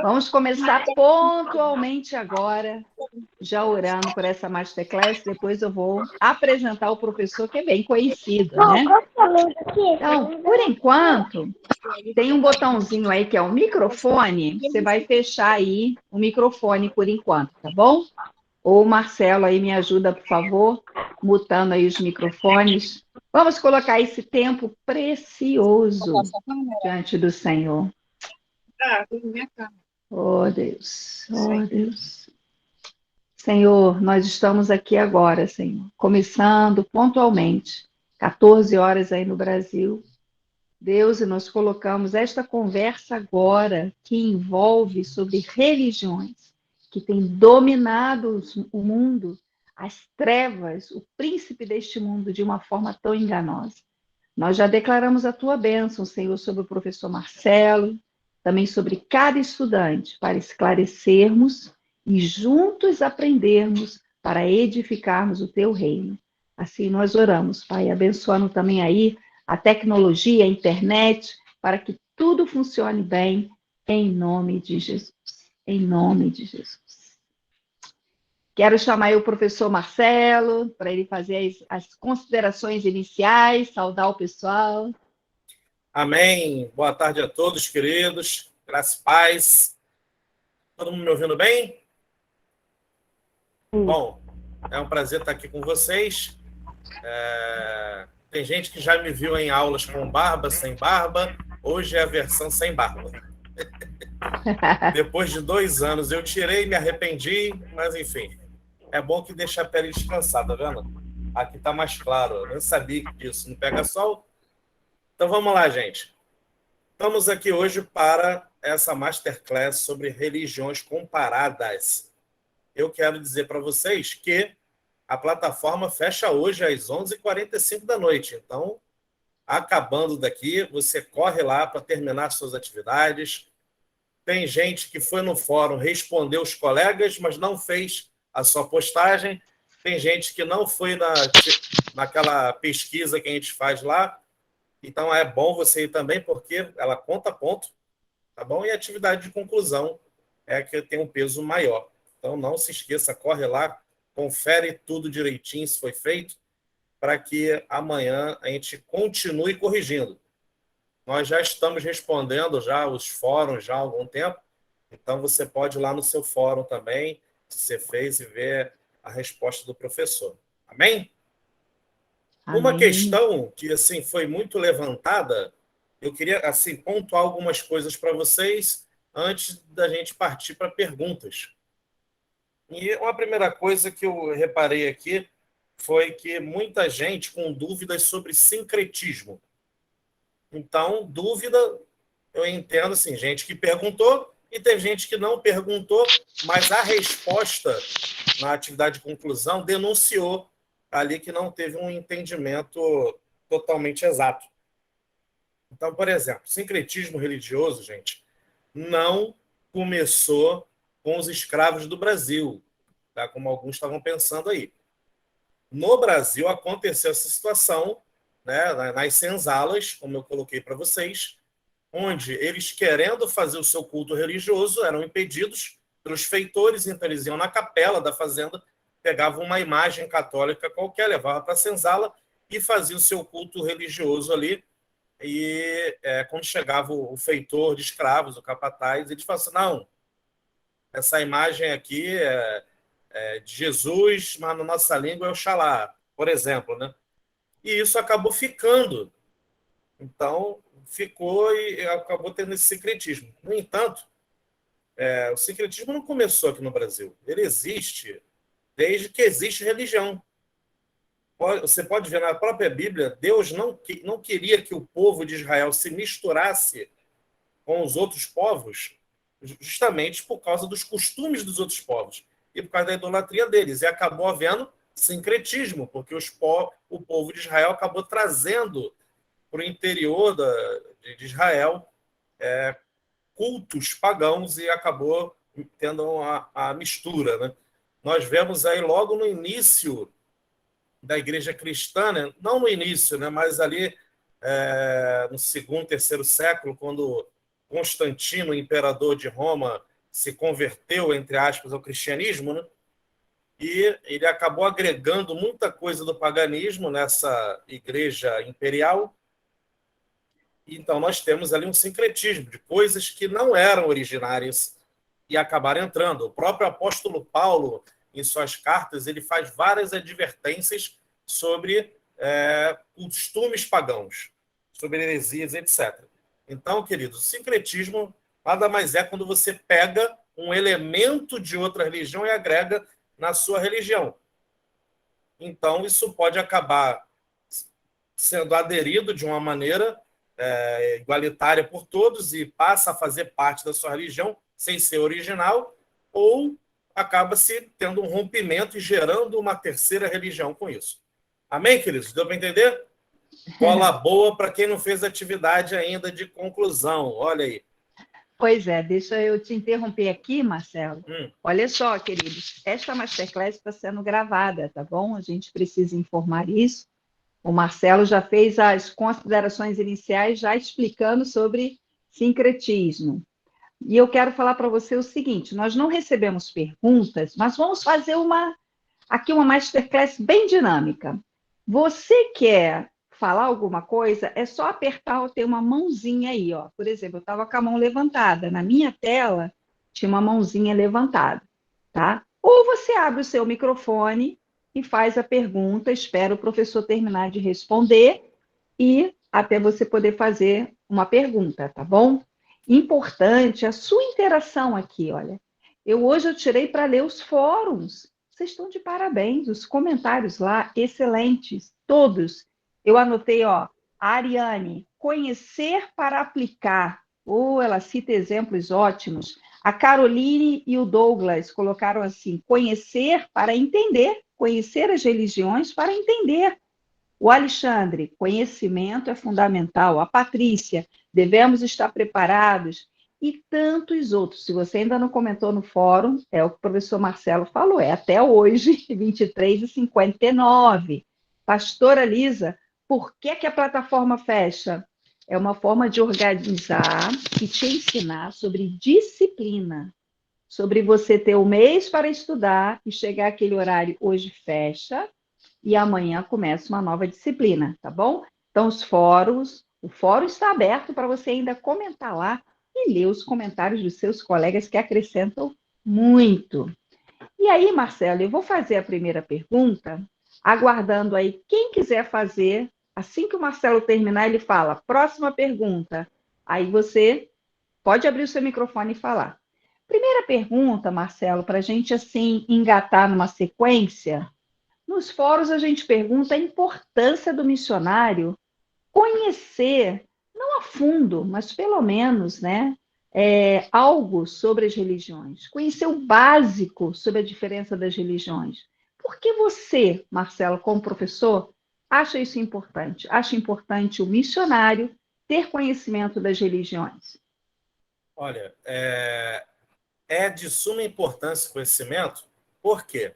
Vamos começar pontualmente agora, já orando por essa Masterclass. Depois eu vou apresentar o professor, que é bem conhecido, né? Então, por enquanto, tem um botãozinho aí que é o microfone. Você vai fechar aí o microfone por enquanto, tá bom? Ou o Marcelo aí me ajuda, por favor, mutando aí os microfones. Vamos colocar esse tempo precioso diante do Senhor. Oh, Deus, oh, Deus. Senhor, nós estamos aqui agora, Senhor, começando pontualmente, 14 horas aí no Brasil. Deus, e nós colocamos esta conversa agora, que envolve sobre religiões, que tem dominado o mundo, as trevas, o príncipe deste mundo, de uma forma tão enganosa. Nós já declaramos a tua bênção, Senhor, sobre o professor Marcelo, também sobre cada estudante, para esclarecermos e juntos aprendermos para edificarmos o teu reino. Assim nós oramos, Pai, abençoando também aí a tecnologia, a internet, para que tudo funcione bem, em nome de Jesus. Em nome de Jesus. Quero chamar aí o professor Marcelo, para ele fazer as considerações iniciais, saudar o pessoal. Amém. Boa tarde a todos, queridos. Graça e paz. Todo mundo me ouvindo bem? Bom, é um prazer estar aqui com vocês. Tem gente que já me viu em aulas com barba, sem barba. Hoje é a versão sem barba. Depois de 2 anos eu tirei, me arrependi, mas enfim. É bom que deixa a pele descansada, tá vendo? Aqui está mais claro. Eu nem sabia disso. Não pega sol? Então vamos lá, gente. Estamos aqui hoje para essa Masterclass sobre religiões comparadas. Eu quero dizer para vocês que a plataforma fecha hoje às 11h45 da noite. Então, acabando daqui, você corre lá para terminar suas atividades. Tem gente que foi no fórum, respondeu os colegas, mas não fez a sua postagem. Tem gente que não foi naquela pesquisa que a gente faz lá. Então, é bom você ir também, porque ela conta ponto, tá bom? E a atividade de conclusão é que tem um peso maior. Então, não se esqueça, corre lá, confere tudo direitinho se foi feito, para que amanhã a gente continue corrigindo. Nós já estamos respondendo já os fóruns já há algum tempo, então você pode ir lá no seu fórum também, se você fez, e ver a resposta do professor. Amém? Amém. Uma questão que assim foi muito levantada, eu queria assim pontuar algumas coisas para vocês antes da gente partir para perguntas. E uma primeira coisa que eu reparei aqui foi que muita gente com dúvidas sobre sincretismo. Então, dúvida, eu entendo assim, gente que perguntou e tem gente que não perguntou, mas a resposta na atividade de conclusão denunciou ali que não teve um entendimento totalmente exato. Então, por exemplo, sincretismo religioso, gente, não começou com os escravos do Brasil, tá? Como alguns estavam pensando aí. No Brasil aconteceu essa situação, né, nas senzalas, como eu coloquei para vocês, onde eles, querendo fazer o seu culto religioso, eram impedidos pelos feitores, então eles iam na capela da fazenda, pegavam uma imagem católica qualquer, levavam para a senzala e faziam o seu culto religioso ali. E quando chegava o feitor de escravos, o capataz, eles falavam assim, não, essa imagem aqui é de Jesus, mas na nossa língua é Oxalá, por exemplo, né? E isso acabou ficando. Então, ficou e acabou tendo esse sincretismo. No entanto, o sincretismo não começou aqui no Brasil. Ele existe desde que existe religião. Você pode ver na própria Bíblia, Deus não queria que o povo de Israel se misturasse com os outros povos, justamente por causa dos costumes dos outros povos e por causa da idolatria deles. E acabou havendo sincretismo, porque o povo de Israel acabou trazendo para o interior de Israel cultos pagãos e acabou tendo a mistura, né? Nós vemos aí logo no início da igreja cristã, né? Não no início, né? Mas ali no segundo, terceiro século, quando Constantino, imperador de Roma, se converteu, entre aspas, ao cristianismo, né? E ele acabou agregando muita coisa do paganismo nessa igreja imperial. Então, nós temos ali um sincretismo de coisas que não eram originárias e acabaram entrando. O próprio apóstolo Paulo, em suas cartas, ele faz várias advertências sobre costumes pagãos, sobre heresias, etc. Então, queridos, o sincretismo nada mais é quando você pega um elemento de outra religião e agrega na sua religião. Então, isso pode acabar sendo aderido de uma maneira igualitária por todos e passa a fazer parte da sua religião sem ser original, ou acaba-se tendo um rompimento e gerando uma terceira religião com isso. Amém, queridos? Deu para entender? Cola boa para quem não fez atividade ainda de conclusão. Olha aí. Pois é, deixa eu te interromper aqui, Marcelo. Olha só, queridos, esta Masterclass está sendo gravada, tá bom? A gente precisa informar isso. O Marcelo já fez as considerações iniciais, já explicando sobre sincretismo. E eu quero falar para você o seguinte, nós não recebemos perguntas, mas vamos fazer aqui uma Masterclass bem dinâmica. Você quer falar alguma coisa, é só apertar, tem uma mãozinha aí, ó. Por exemplo, eu estava com a mão levantada. Na minha tela, tinha uma mãozinha levantada, tá? Ou você abre o seu microfone e faz a pergunta, espera o professor terminar de responder e até você poder fazer uma pergunta, tá bom? Importante a sua interação aqui, olha. Hoje eu tirei para ler os fóruns. Vocês estão de parabéns, os comentários lá, excelentes, todos. Eu anotei, ó, a Ariane, conhecer para aplicar. Ela cita exemplos ótimos. A Caroline e o Douglas colocaram assim, conhecer para entender, conhecer as religiões para entender. O Alexandre, conhecimento é fundamental. A Patrícia, devemos estar preparados. E tantos outros. Se você ainda não comentou no fórum, é o que o professor Marcelo falou, é até hoje, 23h59. Pastora Lisa, por que a plataforma fecha? É uma forma de organizar e te ensinar sobre disciplina, sobre você ter um mês para estudar e chegar aquele horário, hoje fecha, e amanhã começa uma nova disciplina, tá bom? Então, o fórum está aberto para você ainda comentar lá e ler os comentários dos seus colegas que acrescentam muito. E aí, Marcelo, eu vou fazer a primeira pergunta, aguardando aí quem quiser fazer. Assim que o Marcelo terminar, ele fala, próxima pergunta. Aí você pode abrir o seu microfone e falar. Primeira pergunta, Marcelo, para a gente assim engatar numa sequência. Nos fóruns a gente pergunta a importância do missionário conhecer, não a fundo, mas pelo menos, né, algo sobre as religiões, conhecer o básico sobre a diferença das religiões. Por que você, Marcelo, como professor, acha isso importante? Acha importante o missionário ter conhecimento das religiões? Olha, é de suma importância o conhecimento, por quê?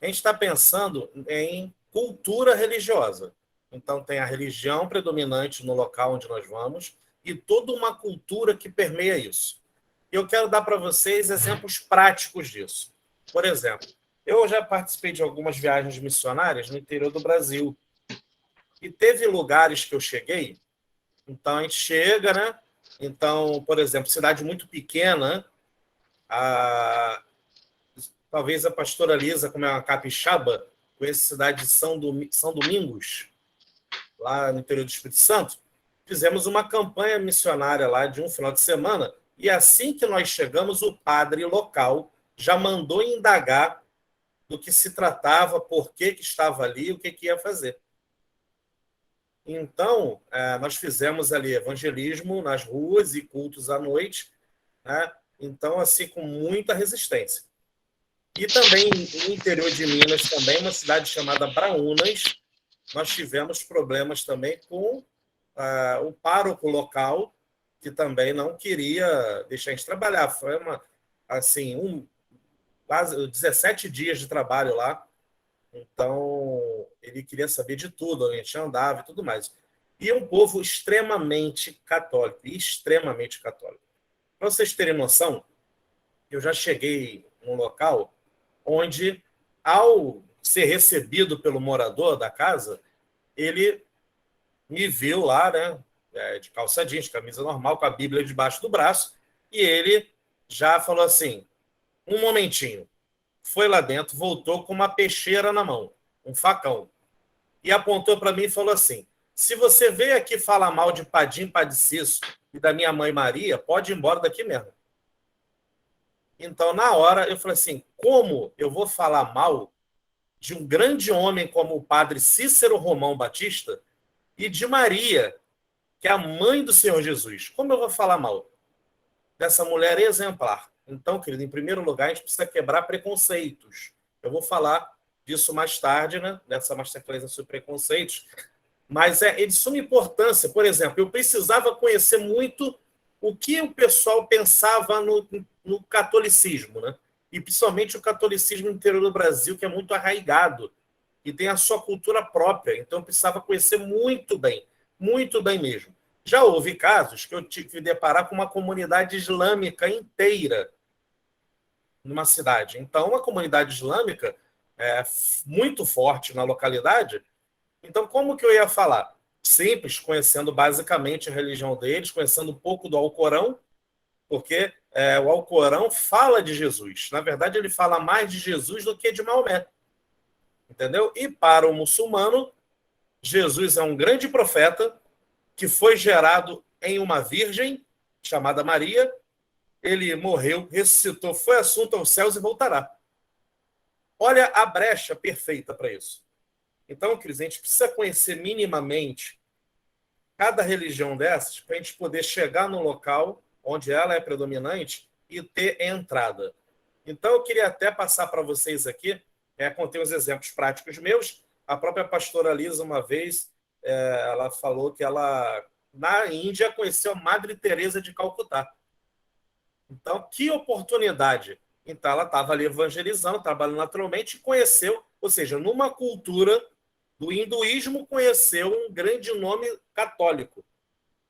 A gente está pensando em cultura religiosa. Então, tem a religião predominante no local onde nós vamos e toda uma cultura que permeia isso. Eu quero dar para vocês exemplos práticos disso. Por exemplo, eu já participei de algumas viagens missionárias no interior do Brasil. E teve lugares que eu cheguei, então a gente chega, né? Então, por exemplo, cidade muito pequena, talvez a pastora Lisa, como é uma capixaba, conhece a cidade de São Domingos, lá no interior do Espírito Santo, fizemos uma campanha missionária lá de um final de semana, e assim que nós chegamos, o padre local já mandou indagar do que se tratava, por que estava ali, o que ia fazer. Então, nós fizemos ali evangelismo nas ruas e cultos à noite, né? Então, assim, com muita resistência. E também no interior de Minas, também uma cidade chamada Braúnas, nós tivemos problemas também com o pároco local, que também não queria deixar a gente trabalhar. Foi quase 17 dias de trabalho lá. Então, ele queria saber de tudo, a gente andava e tudo mais. e um povo extremamente católico, extremamente católico. Para vocês terem noção, eu já cheguei num local onde, ao ser recebido pelo morador da casa, ele me viu lá, né, de calça jeans, camisa normal, com a Bíblia debaixo do braço, e ele já falou assim, um momentinho, foi lá dentro, voltou com uma peixeira na mão, um facão, e apontou para mim e falou assim, se você veio aqui falar mal de Padim Padiciço e da minha mãe Maria, pode ir embora daqui mesmo. Então, na hora, eu falei assim, como eu vou falar mal de um grande homem como o padre Cícero Romão Batista e de Maria, que é a mãe do Senhor Jesus? Como eu vou falar mal dessa mulher exemplar? Então, querido, em primeiro lugar, a gente precisa quebrar preconceitos. Eu vou falar disso mais tarde, né? Dessa masterclass sobre preconceitos. Mas é de suma importância. Por exemplo, eu precisava conhecer muito o que o pessoal pensava no catolicismo, né? E principalmente o catolicismo no interior do Brasil, que é muito arraigado e tem a sua cultura própria. Então, eu precisava conhecer muito bem mesmo. Já houve casos que eu tive que deparar com uma comunidade islâmica inteira numa cidade. Então, uma comunidade islâmica muito forte na localidade. Então, como que eu ia falar? Simples, conhecendo basicamente a religião deles, conhecendo um pouco do Alcorão, porque o Alcorão fala de Jesus. Na verdade, ele fala mais de Jesus do que de Maomé. Entendeu? E para o muçulmano, Jesus é um grande profeta que foi gerado em uma virgem chamada Maria. Ele morreu, ressuscitou, foi assunto aos céus e voltará. Olha a brecha perfeita para isso. Então, queridos, a gente precisa conhecer minimamente cada religião dessas para a gente poder chegar no local onde ela é predominante e ter entrada. Então, eu queria até passar para vocês aqui, contém uns exemplos práticos meus. A própria pastora Lisa, uma vez, ela falou que ela, na Índia, conheceu a Madre Teresa de Calcutá. Então, que oportunidade! Então, ela estava ali evangelizando, trabalhando naturalmente, e conheceu, ou seja, numa cultura do hinduísmo, conheceu um grande nome católico.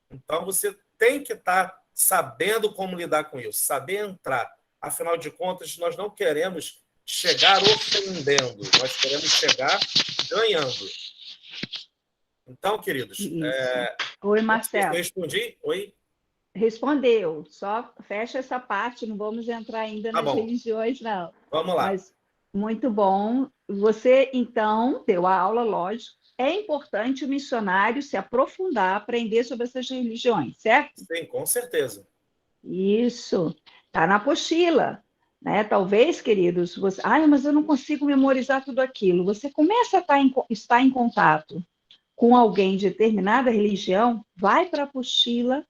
Então, você tem que estar sabendo como lidar com isso, saber entrar. Afinal de contas, nós não queremos chegar ofendendo, nós queremos chegar ganhando. Então, queridos... Oi, Marcelo. Eu respondi? Oi? Respondeu. Só fecha essa parte, não vamos entrar ainda nas religiões, não. Vamos lá. Mas muito bom. Você, então, deu a aula, lógico. É importante o missionário se aprofundar, aprender sobre essas religiões, certo? Sim, com certeza. Isso. Está na apostila. Né? Talvez, queridos, você... mas eu não consigo memorizar tudo aquilo. Você começa a estar em contato com alguém de determinada religião, vai para a apostila,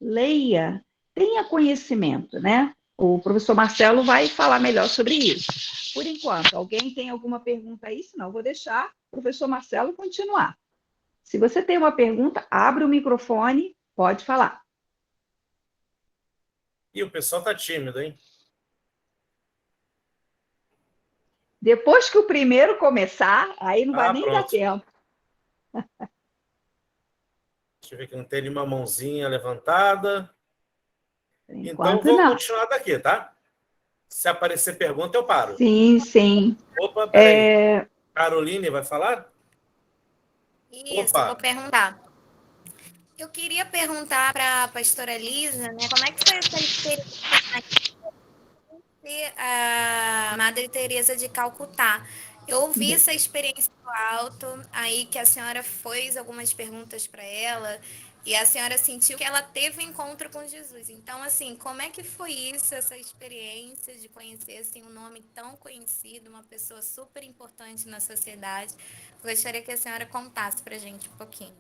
leia, tenha conhecimento, né? O professor Marcelo vai falar melhor sobre isso. Por enquanto, alguém tem alguma pergunta aí? Senão, eu vou deixar o professor Marcelo continuar. Se você tem uma pergunta, abre o microfone, pode falar. E o pessoal está tímido, hein? Depois que o primeiro começar, aí não vai nem pronto. dar tempo. Deixa eu ver que não tem nenhuma mãozinha levantada. Enquanto então, vou não. continuar daqui, tá? Se aparecer pergunta, eu paro. Sim, sim. Opa, peraí. Caroline vai falar? Isso, eu vou perguntar. Eu queria perguntar para a pastora Lisa, né, como é que foi essa experiência a Madre Teresa de Calcutá? Eu ouvi essa experiência do alto, aí que a senhora fez algumas perguntas para ela, e a senhora sentiu que ela teve um encontro com Jesus. Então, assim, como é que foi isso, essa experiência de conhecer assim, um nome tão conhecido, uma pessoa super importante na sociedade? Gostaria que a senhora contasse para a gente um pouquinho.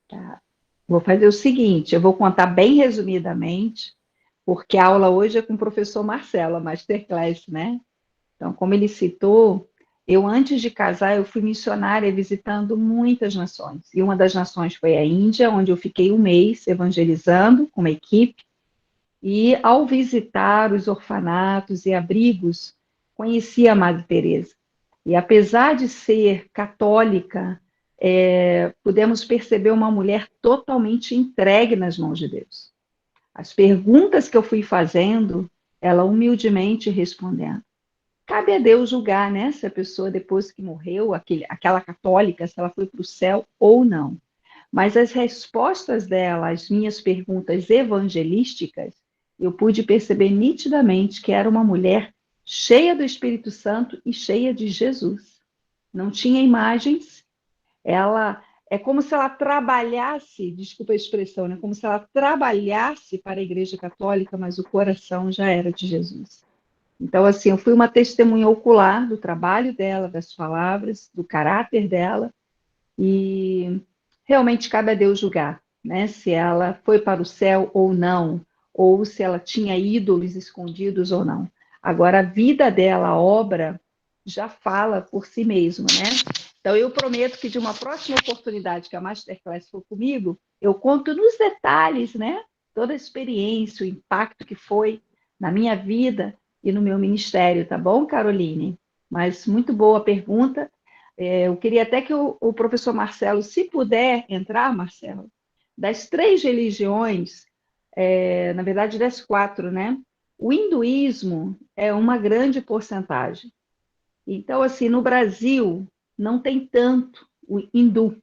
Tá. Vou fazer o seguinte, eu vou contar bem resumidamente, porque a aula hoje é com o professor Marcelo, a Masterclass, né? Então, como ele citou, eu antes de casar, eu fui missionária visitando muitas nações. E uma das nações foi a Índia, onde eu fiquei um mês evangelizando com uma equipe. E ao visitar os orfanatos e abrigos, conheci a Madre Teresa. E apesar de ser católica, pudemos perceber uma mulher totalmente entregue nas mãos de Deus. As perguntas que eu fui fazendo, ela humildemente respondendo. Cabe a Deus julgar, né, se a pessoa, depois que morreu, aquela católica, se ela foi para o céu ou não. Mas as respostas dela às minhas perguntas evangelísticas, eu pude perceber nitidamente que era uma mulher cheia do Espírito Santo e cheia de Jesus. Não tinha imagens, ela é como se ela trabalhasse, desculpa a expressão, né? Como se ela trabalhasse para a Igreja Católica, mas o coração já era de Jesus. Então, assim, eu fui uma testemunha ocular do trabalho dela, das palavras, do caráter dela, e realmente cabe a Deus julgar, né? Se ela foi para o céu ou não, ou se ela tinha ídolos escondidos ou não. Agora, a vida dela, a obra, já fala por si mesma, né? Então, eu prometo que de uma próxima oportunidade que a Masterclass for comigo, eu conto nos detalhes, né? Toda a experiência, o impacto que foi na minha vida e no meu ministério, tá bom, Caroline? Mas muito boa pergunta. Eu queria até que o professor Marcelo, se puder entrar, Marcelo, das 3 religiões, na verdade das 4, né? O hinduísmo é uma grande porcentagem. Então, assim, no Brasil não tem tanto o hindu,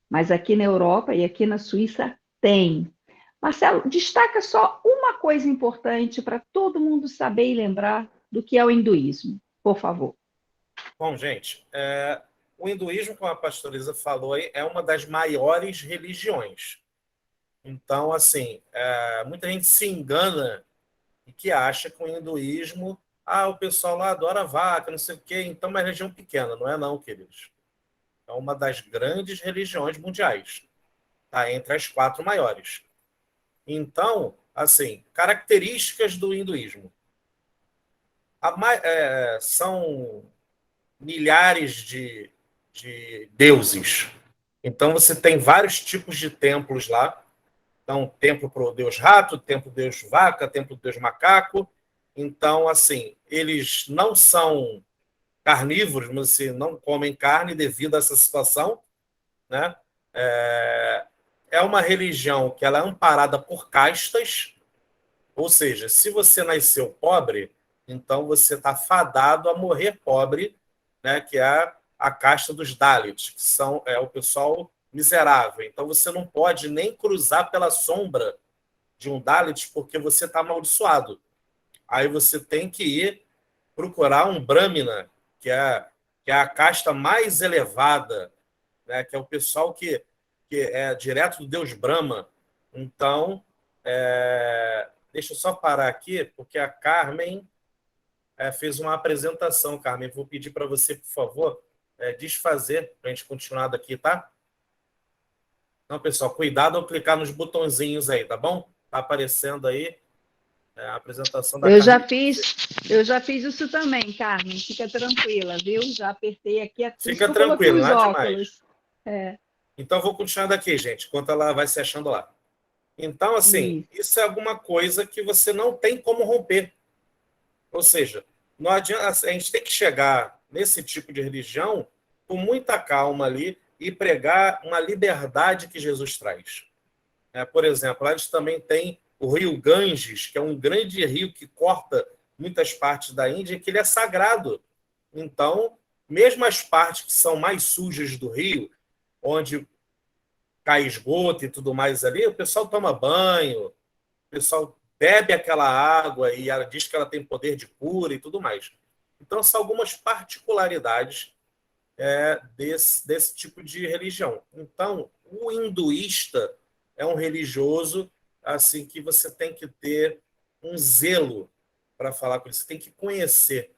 mas aqui na Europa e aqui na Suíça tem. Marcelo, destaca só uma coisa importante para todo mundo saber e lembrar do que é o hinduísmo, por favor. Bom, gente, o hinduísmo, como a pastora Isa falou aí, é uma das maiores religiões. Então, assim, muita gente se engana e que acha que o hinduísmo, o pessoal lá adora vaca, não sei o quê, então é uma religião pequena. Não é não, queridos. É uma das grandes religiões mundiais. Está entre as 4 maiores. Então, assim, características do hinduísmo. São milhares de deuses. Então, você tem vários tipos de templos lá. Então, templo para o deus rato, templo para o deus vaca, templo para o deus macaco. Então, assim, eles não são carnívoros, mas assim, não comem carne devido a essa situação, né? É uma religião que ela é amparada por castas, ou seja, se você nasceu pobre, então você está fadado a morrer pobre, né? Que é a casta dos Dalits, que são o pessoal miserável. Então você não pode nem cruzar pela sombra de um Dalit porque você está amaldiçoado. Aí você tem que ir procurar um Brahmina, que é a casta mais elevada, né? Que é o pessoal que é direto do deus Brahma. Então, deixa eu só parar aqui, porque a Carmen fez uma apresentação. Carmen, vou pedir para você, por favor, desfazer, para a gente continuar daqui, tá? Não, pessoal, cuidado ao clicar nos botõezinhos aí, tá bom? Tá aparecendo aí a apresentação da Eu Carmen. já fiz isso também, Carmen. Fica tranquila, viu? Já apertei aqui. Por isso Fica que eu coloquei tranquilo, os nada óculos. demais. Então, vou continuar daqui, gente, enquanto ela vai se achando lá. Então, assim, isso é alguma coisa que você não tem como romper. Ou seja, não adianta, a gente tem que chegar nesse tipo de religião com muita calma ali e pregar uma liberdade que Jesus traz. Por exemplo, lá eles também têm o rio Ganges, que é um grande rio que corta muitas partes da Índia, que ele é sagrado. Então, mesmo as partes que são mais sujas do rio, onde cai esgoto e tudo mais ali, o pessoal toma banho, o pessoal bebe aquela água e ela diz que ela tem poder de cura e tudo mais. Então, são algumas particularidades desse tipo de religião. Então, o hinduísta é um religioso assim que você tem que ter um zelo para falar com ele. Você tem que conhecer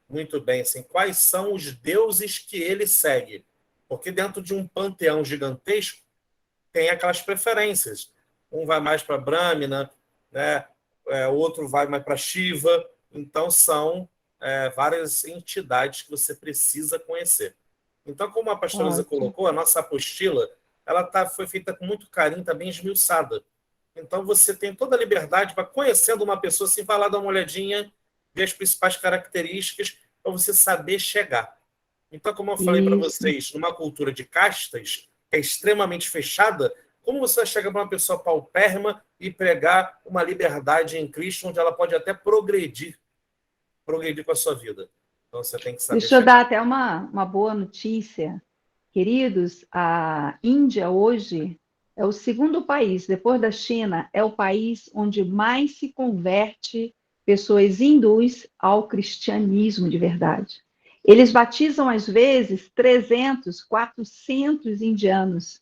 muito bem assim, quais são os deuses que ele segue. Porque dentro de um panteão gigantesco tem aquelas preferências. Um vai mais para Brahmana, né? Outro vai mais para Shiva. Então, são várias entidades que você precisa conhecer. Então, como a pastora Isa colocou, a nossa apostila foi feita com muito carinho, está bem esmiuçada. Então, você tem toda a liberdade para, conhecendo uma pessoa, assim, vai lá dar uma olhadinha, ver as principais características, para você saber chegar. Então, como eu falei para Isso. vocês, numa cultura de castas, que é extremamente fechada, como você vai chegar para uma pessoa paupérrima e pregar uma liberdade em Cristo, onde ela pode até progredir com a sua vida? Então, você tem que saber Deixa eu chegar. dar até uma boa notícia. Queridos, a Índia hoje é o segundo país, depois da China, é o país onde mais se converte pessoas hindus ao cristianismo de verdade. Eles batizam, às vezes, 300, 400 indianos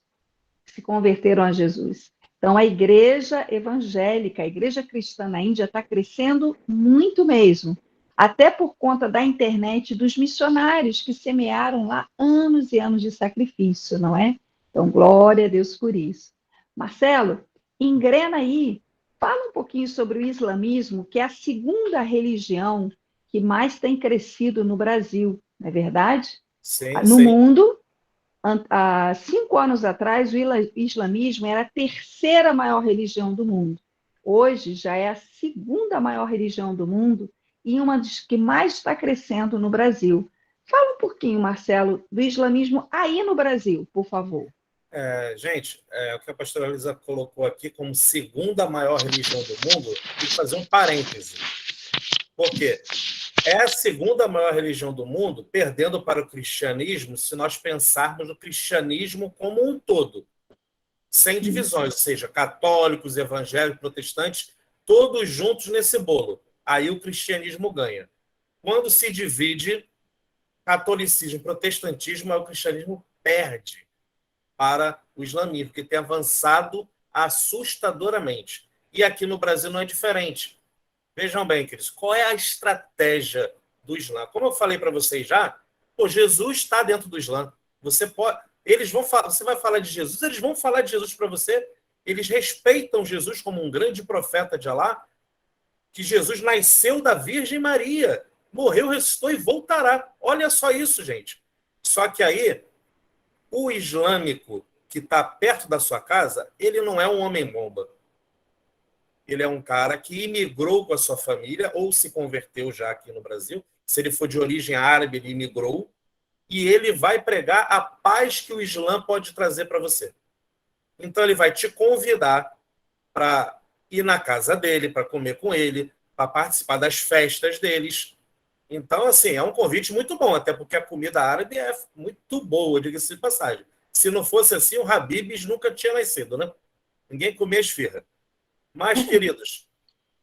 que se converteram a Jesus. Então, a igreja evangélica, a igreja cristã na Índia está crescendo muito mesmo, até por conta da internet, dos missionários que semearam lá anos e anos de sacrifício, não é? Então, glória a Deus por isso. Marcelo, engrena aí, fala um pouquinho sobre o islamismo, que é a segunda religião que mais tem crescido no Brasil, não é verdade? Sim, No sim. mundo, há 5 anos atrás, o islamismo era a terceira maior religião do mundo. Hoje já é a segunda maior religião do mundo e uma das que mais está crescendo no Brasil. Fala um pouquinho, Marcelo, do islamismo aí no Brasil, por favor. Gente, o que a pastora Elisa colocou aqui como segunda maior religião do mundo, tem que fazer um parêntese. Por quê? É a segunda maior religião do mundo, perdendo para o cristianismo, se nós pensarmos no cristianismo como um todo, sem divisões, ou seja, católicos, evangélicos, protestantes, todos juntos nesse bolo. Aí o cristianismo ganha. Quando se divide catolicismo e protestantismo, aí o cristianismo perde para o islamismo, que tem avançado assustadoramente. E aqui no Brasil não é diferente. Vejam bem, queridos, qual é a estratégia do Islã? Como eu falei para vocês já, Jesus está dentro do Islã. Você vai falar de Jesus, eles vão falar de Jesus para você. Eles respeitam Jesus como um grande profeta de Alá, que Jesus nasceu da Virgem Maria, morreu, ressuscitou e voltará. Olha só isso, gente. Só que aí, o islâmico que está perto da sua casa, ele não é um homem-bomba. Ele é um cara que imigrou com a sua família ou se converteu já aqui no Brasil. Se ele for de origem árabe, ele imigrou. E ele vai pregar a paz que o Islã pode trazer para você. Então, ele vai te convidar para ir na casa dele, para comer com ele, para participar das festas deles. Então, assim, é um convite muito bom, até porque a comida árabe é muito boa, diga-se de passagem. Se não fosse assim, o Habib's nunca tinha nascido, né? Ninguém comia esfirra. Mas, queridos,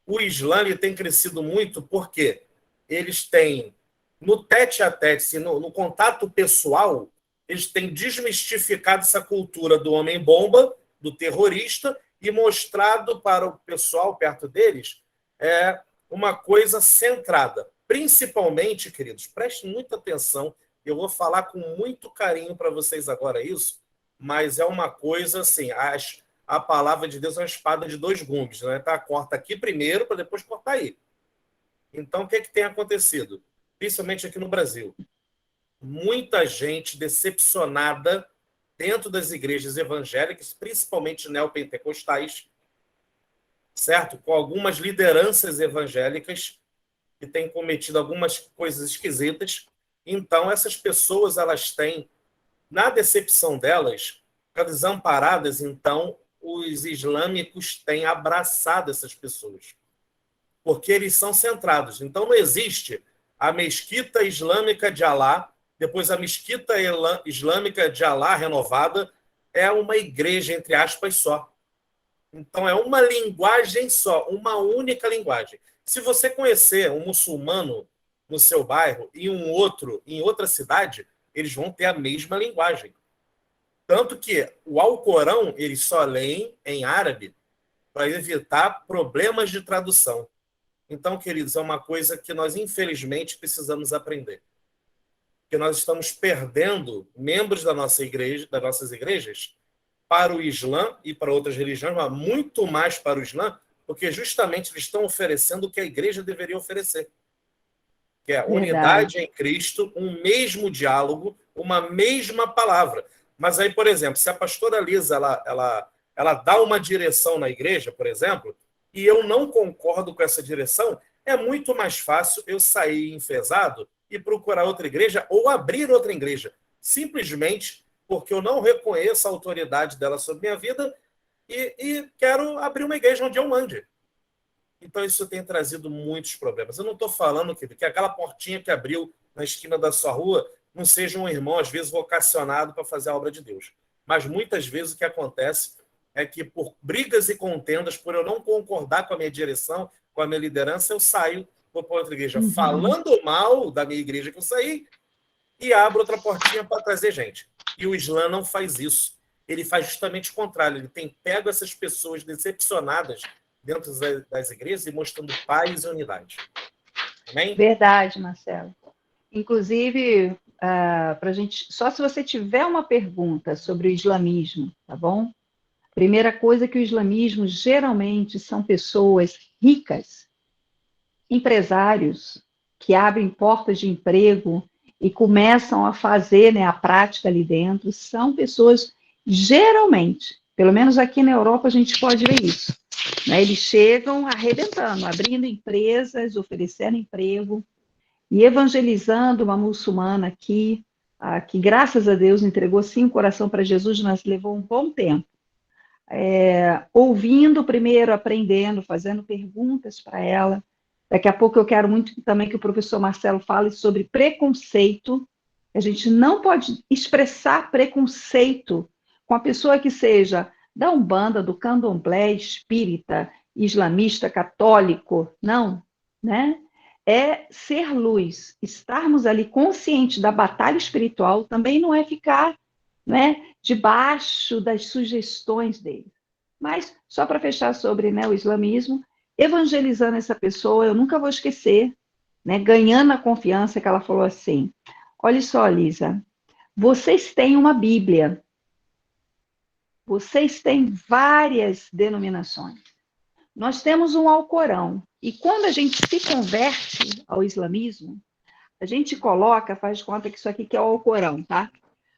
o Islã tem crescido muito porque eles têm, no tete-a-tete, no contato pessoal, eles têm desmistificado essa cultura do homem-bomba, do terrorista, e mostrado para o pessoal perto deles uma coisa centrada. Principalmente, queridos, prestem muita atenção, eu vou falar com muito carinho para vocês agora isso, mas é uma coisa assim, a palavra de Deus é uma espada de dois gumes, né? Tá? Corta aqui primeiro para depois cortar aí. Então, o que tem acontecido? Principalmente aqui no Brasil. Muita gente decepcionada dentro das igrejas evangélicas, principalmente neopentecostais, certo? Com algumas lideranças evangélicas que têm cometido algumas coisas esquisitas. Então, essas pessoas, elas têm, na decepção delas, desamparadas, então, os islâmicos têm abraçado essas pessoas, porque eles são centrados. Então, não existe a mesquita islâmica de Alá, depois a mesquita islâmica de Alá renovada, é uma igreja, entre aspas, só. Então, é uma linguagem só, uma única linguagem. Se você conhecer um muçulmano no seu bairro e um outro em outra cidade, eles vão ter a mesma linguagem. Tanto que o Alcorão, eles só leem em árabe para evitar problemas de tradução. Então, queridos, é uma coisa que nós, infelizmente, precisamos aprender. Porque nós estamos perdendo membros da nossa igreja, das nossas igrejas para o Islã e para outras religiões, mas muito mais para o Islã, porque justamente eles estão oferecendo o que a igreja deveria oferecer. Que é a unidade em Cristo, um mesmo diálogo, uma mesma palavra. Mas aí, por exemplo, se a pastora Lisa ela dá uma direção na igreja, por exemplo, e eu não concordo com essa direção, é muito mais fácil eu sair enfesado e procurar outra igreja ou abrir outra igreja, simplesmente porque eu não reconheço a autoridade dela sobre minha vida e quero abrir uma igreja onde eu mande. Então, isso tem trazido muitos problemas. Eu não estou falando que aquela portinha que abriu na esquina da sua rua não seja um irmão, às vezes, vocacionado para fazer a obra de Deus. Mas, muitas vezes, o que acontece é que, por brigas e contendas, por eu não concordar com a minha direção, com a minha liderança, eu saio, vou para outra igreja falando mal da minha igreja que eu saí e abro outra portinha para trazer gente. E o Islã não faz isso. Ele faz justamente o contrário. Ele tem pego essas pessoas decepcionadas dentro das igrejas e mostrando paz e unidade. Amém? Verdade, Marcelo. Inclusive, para gente, só se você tiver uma pergunta sobre o islamismo, tá bom? Primeira coisa que o islamismo geralmente são pessoas ricas, empresários, que abrem portas de emprego e começam a fazer, né, a prática ali dentro. São pessoas, geralmente, pelo menos aqui na Europa a gente pode ver isso, né? Eles chegam arrebentando, abrindo empresas, oferecendo emprego e evangelizando uma muçulmana aqui, que graças a Deus entregou sim o coração para Jesus, mas levou um bom tempo. Ouvindo primeiro, aprendendo, fazendo perguntas para ela. Daqui a pouco eu quero muito também que o professor Marcelo fale sobre preconceito. A gente não pode expressar preconceito com a pessoa que seja da Umbanda, do Candomblé, espírita, islamista, católico. Não, né? É ser luz. Estarmos ali conscientes da batalha espiritual também não é ficar, né, debaixo das sugestões dele. Mas, só para fechar sobre, né, o islamismo, evangelizando essa pessoa, eu nunca vou esquecer, né, ganhando a confiança que ela falou assim, olha só, Lisa, vocês têm uma Bíblia, vocês têm várias denominações, nós temos um Alcorão, e quando a gente se converte ao islamismo, a gente coloca, faz conta que isso aqui que é o Alcorão, tá?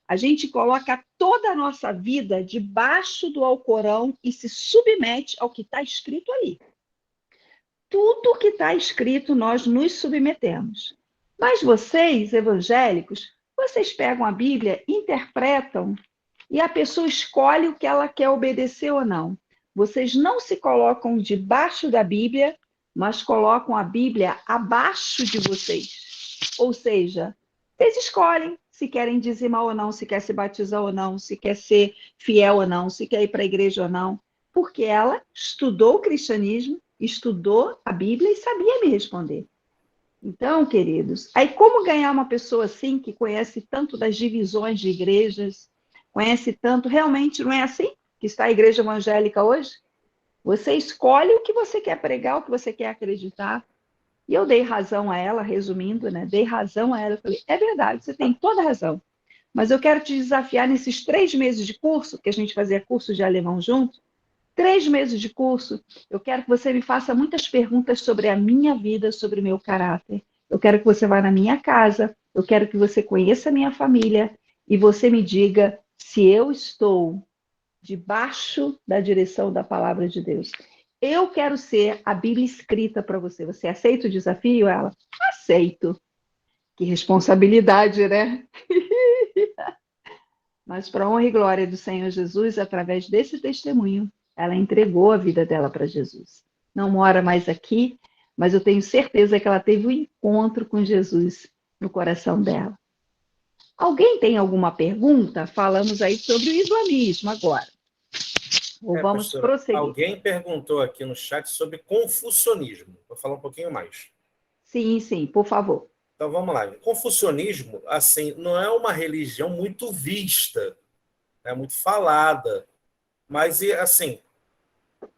A gente coloca toda a nossa vida debaixo do Alcorão e se submete ao que está escrito ali. Tudo que está escrito, nós nos submetemos. Mas vocês, evangélicos, vocês pegam a Bíblia, interpretam, e a pessoa escolhe o que ela quer obedecer ou não. Vocês não se colocam debaixo da Bíblia, mas colocam a Bíblia abaixo de vocês. Ou seja, vocês escolhem se querem dizimar ou não, se quer se batizar ou não, se quer ser fiel ou não, se quer ir para a igreja ou não, porque ela estudou o cristianismo, estudou a Bíblia e sabia me responder. Então, queridos, aí como ganhar uma pessoa assim, que conhece tanto das divisões de igrejas, conhece tanto, realmente não é assim que está a igreja evangélica hoje? Você escolhe o que você quer pregar, o que você quer acreditar. E eu dei razão a ela, resumindo, né? Dei razão a ela. Eu falei, é verdade, você tem toda a razão. Mas eu quero te desafiar nesses 3 meses de curso, que a gente fazia curso de alemão junto, 3 meses de curso, eu quero que você me faça muitas perguntas sobre a minha vida, sobre o meu caráter. Eu quero que você vá na minha casa, eu quero que você conheça a minha família e você me diga se eu estou debaixo da direção da palavra de Deus. Eu quero ser a Bíblia escrita para você. Você aceita o desafio? Ela, aceito. Que responsabilidade, né? Mas para a honra e glória do Senhor Jesus, através desse testemunho, ela entregou a vida dela para Jesus. Não mora mais aqui, mas eu tenho certeza que ela teve um encontro com Jesus no coração dela. Alguém tem alguma pergunta? Falamos aí sobre o islamismo agora. Ou vamos pastora, prosseguir? Alguém perguntou aqui no chat sobre confucionismo. Vou falar um pouquinho mais. Sim, sim, por favor. Então vamos lá. Confucionismo, assim, não é uma religião muito vista, é muito falada, mas assim,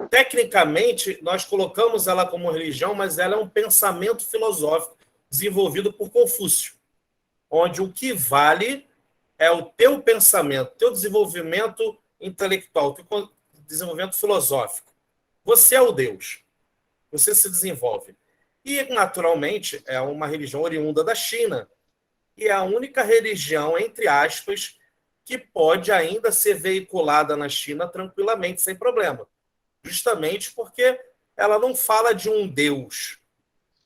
tecnicamente nós colocamos ela como religião, mas ela é um pensamento filosófico desenvolvido por Confúcio, onde o que vale é o teu pensamento, teu desenvolvimento intelectual, teu desenvolvimento filosófico. Você é o Deus. Você se desenvolve. E, naturalmente, é uma religião oriunda da China. E é a única religião, entre aspas, que pode ainda ser veiculada na China tranquilamente, sem problema. Justamente porque ela não fala de um Deus.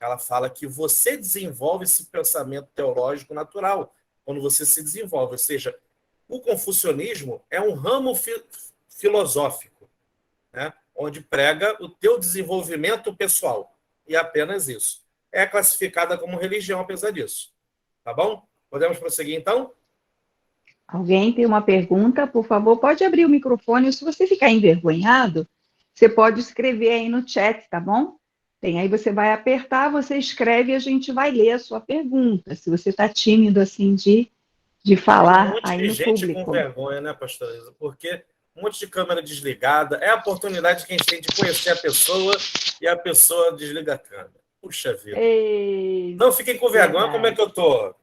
Ela fala que você desenvolve esse pensamento teológico natural quando você se desenvolve. Ou seja, o confucionismo é um ramo filosófico, né? Onde prega o teu desenvolvimento pessoal. E apenas isso. É classificada como religião, apesar disso. Tá bom? Podemos prosseguir, então? Alguém tem uma pergunta? Por favor, pode abrir o microfone. Se você ficar envergonhado, você pode escrever aí no chat, tá bom? Aí você vai apertar, você escreve e a gente vai ler a sua pergunta. Se você está tímido assim de falar Tem um monte aí de no gente com público. vergonha, né, pastor Isa? Porque um monte de câmera desligada. É a oportunidade que a gente tem de conhecer a pessoa e a pessoa desliga a câmera. Puxa vida. Ei, Não fiquem com vergonha, verdade. como é que eu tô?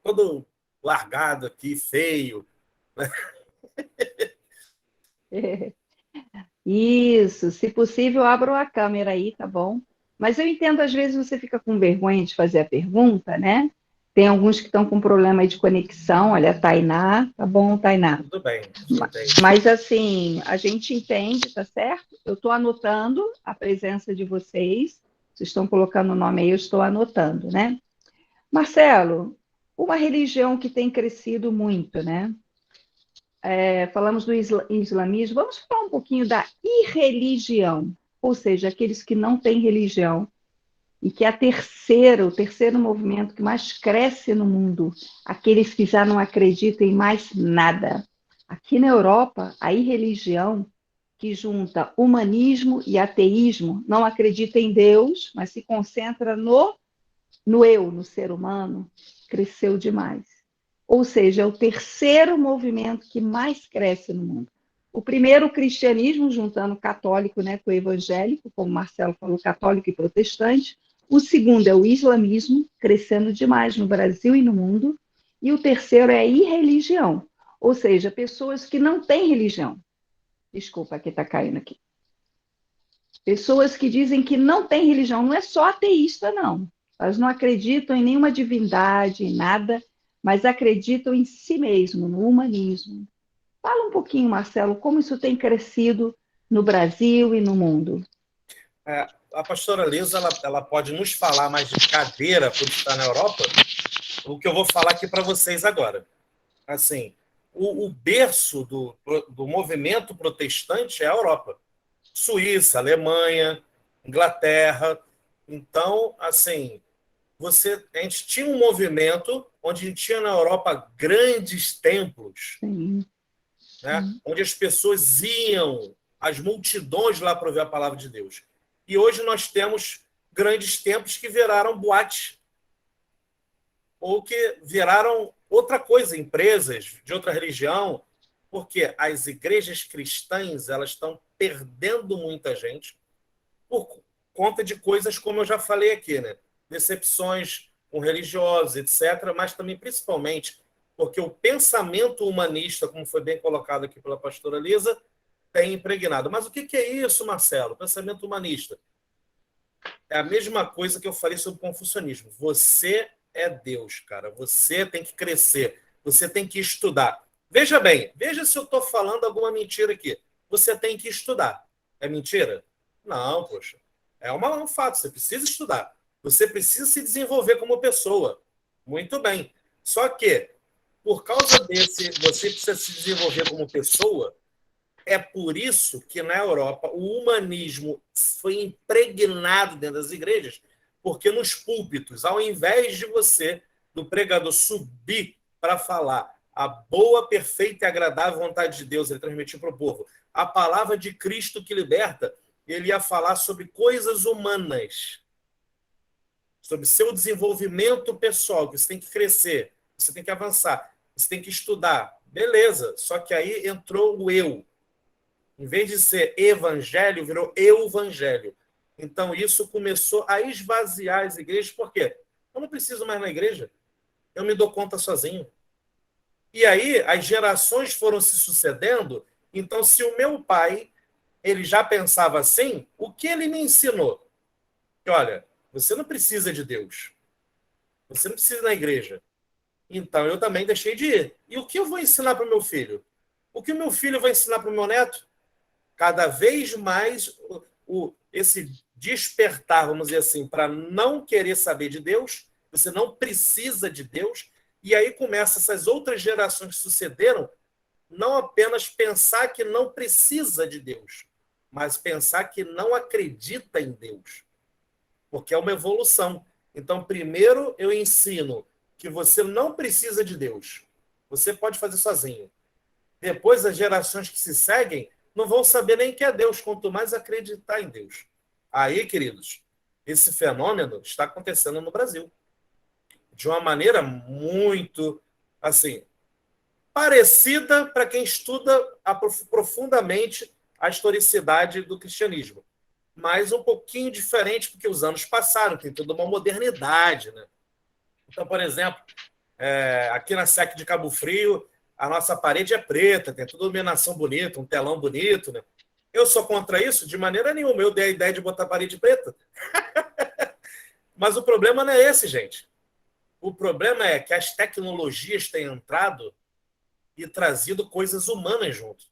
Todo largado aqui, feio. Isso, se possível, abra a câmera aí, tá bom? Mas eu entendo, às vezes você fica com vergonha de fazer a pergunta, né? Tem alguns que estão com problema aí de conexão. Olha, a Tainá, tá bom, Tainá? Tudo bem, Mas assim, a gente entende, tá certo? Eu estou anotando a presença de vocês. Vocês estão colocando o nome aí, eu estou anotando, né? Marcelo, uma religião que tem crescido muito, né? Falamos do islamismo, vamos falar um pouquinho da irreligião, ou seja, aqueles que não têm religião, e que é o terceiro movimento que mais cresce no mundo, aqueles que já não acreditam em mais nada. Aqui na Europa, a irreligião, que junta humanismo e ateísmo, não acredita em Deus, mas se concentra no eu, no ser humano, cresceu demais. Ou seja, é o terceiro movimento que mais cresce no mundo. O primeiro, o cristianismo, juntando católico, né, com o evangélico, como o Marcelo falou, católico e protestante. O segundo é o islamismo, crescendo demais no Brasil e no mundo. E o terceiro é a irreligião, ou seja, pessoas que não têm religião. Desculpa, aqui está caindo aqui. Pessoas que dizem que não têm religião, não é só ateísta, não. Elas não acreditam em nenhuma divindade, em nada, mas acreditam em si mesmo, no humanismo. Fala um pouquinho, Marcelo, como isso tem crescido no Brasil e no mundo. A pastora Lisa, ela pode nos falar mais de cadeira por estar na Europa, o que eu vou falar aqui para vocês agora. Assim, o berço do movimento protestante é a Europa. Suíça, Alemanha, Inglaterra. Então, assim, a gente tinha um movimento onde a gente tinha na Europa grandes templos, Sim. né? Onde as pessoas iam, as multidões lá para ouvir a palavra de Deus. E hoje nós temos grandes templos que viraram boates, ou que viraram outra coisa, empresas de outra religião, porque as igrejas cristãs elas estão perdendo muita gente por conta de coisas como eu já falei aqui, né? Decepções com religiosos, etc., mas também, principalmente, porque o pensamento humanista, como foi bem colocado aqui pela pastora Lisa, tem impregnado. Mas o que é isso, Marcelo? Pensamento humanista. É a mesma coisa que eu falei sobre o confucionismo. Você é Deus, cara. Você tem que crescer. Você tem que estudar. Veja bem, veja se eu estou falando alguma mentira aqui. Você tem que estudar. É mentira? Não, poxa. É um fato. Você precisa estudar. Você precisa se desenvolver como pessoa. Muito bem. Só que, por causa desse, você precisa se desenvolver como pessoa. É por isso que na Europa o humanismo foi impregnado dentro das igrejas, porque nos púlpitos, ao invés de você, do pregador, subir para falar a boa, perfeita e agradável vontade de Deus, ele transmitiu para o povo a palavra de Cristo que liberta, ele ia falar sobre coisas humanas, sobre seu desenvolvimento pessoal, que você tem que crescer, você tem que avançar, você tem que estudar. Beleza, só que aí entrou o eu. Em vez de ser evangelho, virou evangelho. Então, isso começou a esvaziar as igrejas. Por quê? Eu não preciso mais na igreja. Eu me dou conta sozinho. E aí, as gerações foram se sucedendo. Então, se o meu pai ele já pensava assim, o que ele me ensinou? Que, olha, você não precisa de Deus. Você não precisa ir na igreja. Então, eu também deixei de ir. E o que eu vou ensinar para o meu filho? O que o meu filho vai ensinar para o meu neto? Cada vez mais esse despertar, vamos dizer assim, para não querer saber de Deus, você não precisa de Deus, e aí começa essas outras gerações que sucederam, não apenas pensar que não precisa de Deus, mas pensar que não acredita em Deus, porque é uma evolução. Então, primeiro eu ensino que você não precisa de Deus, você pode fazer sozinho. Depois, as gerações que se seguem não vão saber nem que é Deus, quanto mais acreditar em Deus. Aí, queridos, esse fenômeno está acontecendo no Brasil de uma maneira muito, assim, parecida para quem estuda profundamente a historicidade do cristianismo, mas um pouquinho diferente, porque os anos passaram, tem toda uma modernidade, né? Então, por exemplo, aqui na SEC de Cabo Frio, a nossa parede é preta, tem toda iluminação bonita, um telão bonito, né? Eu sou contra isso? De maneira nenhuma. Eu dei a ideia de botar a parede preta. Mas o problema não é esse, gente. O problema é que as tecnologias têm entrado e trazido coisas humanas junto.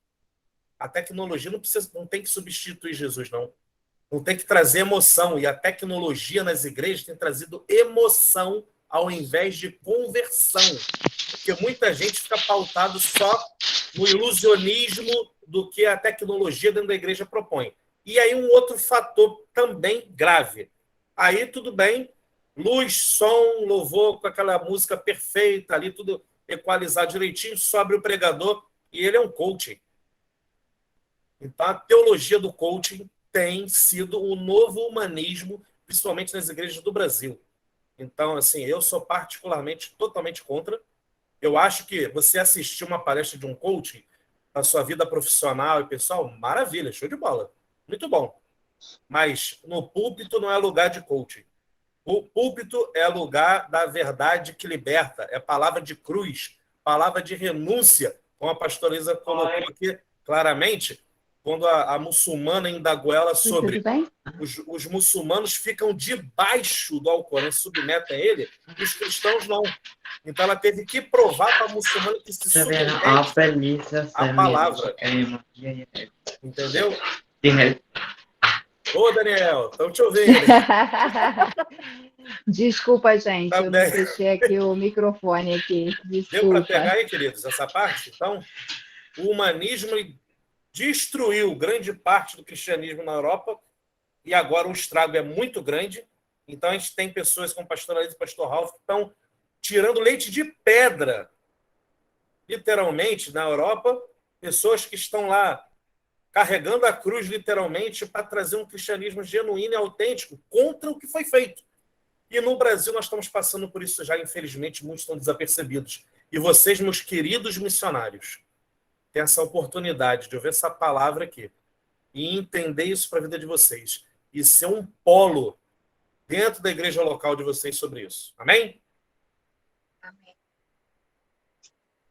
A tecnologia não tem que substituir Jesus, não. Não tem que trazer emoção. E a tecnologia nas igrejas tem trazido emoção ao invés de conversão. Porque muita gente fica pautado só no ilusionismo do que a tecnologia dentro da igreja propõe. E aí um outro fator também grave. Aí tudo bem, luz, som, louvor, com aquela música perfeita ali, tudo equalizado direitinho, sobe o pregador e ele é um coaching. Então a teologia do coaching tem sido o novo humanismo, principalmente nas igrejas do Brasil. Então, assim, eu sou particularmente totalmente contra. Eu acho que você assistir uma palestra de um coaching na sua vida profissional e pessoal, maravilha, show de bola. Muito bom. Mas no púlpito não é lugar de coaching. O púlpito é lugar da verdade que liberta. É palavra de cruz, palavra de renúncia, como a pastora Isa colocou aqui claramente, quando a muçulmana indagou ela sobre os muçulmanos ficam debaixo do Alcorão, submetem a ele, e os cristãos não. Então ela teve que provar para a muçulmana que se submete à palavra. Entendeu? Ô, Daniel, estamos te ouvindo. Desculpa, gente, Tá eu não fechei aqui o microfone aqui. Desculpa. Deu para pegar aí, queridos, essa parte? Então, o humanismo destruiu grande parte do cristianismo na Europa e agora o estrago é muito grande. Então, a gente tem pessoas como o pastor Alice e o pastor Ralph que estão tirando leite de pedra, literalmente, na Europa, pessoas que estão lá carregando a cruz, literalmente, para trazer um cristianismo genuíno e autêntico contra o que foi feito. E no Brasil nós estamos passando por isso já, infelizmente, muitos estão desapercebidos. E vocês, meus queridos missionários, têm essa oportunidade de ouvir essa palavra aqui e entender isso para a vida de vocês. E ser um polo dentro da igreja local de vocês sobre isso. Amém? Amém.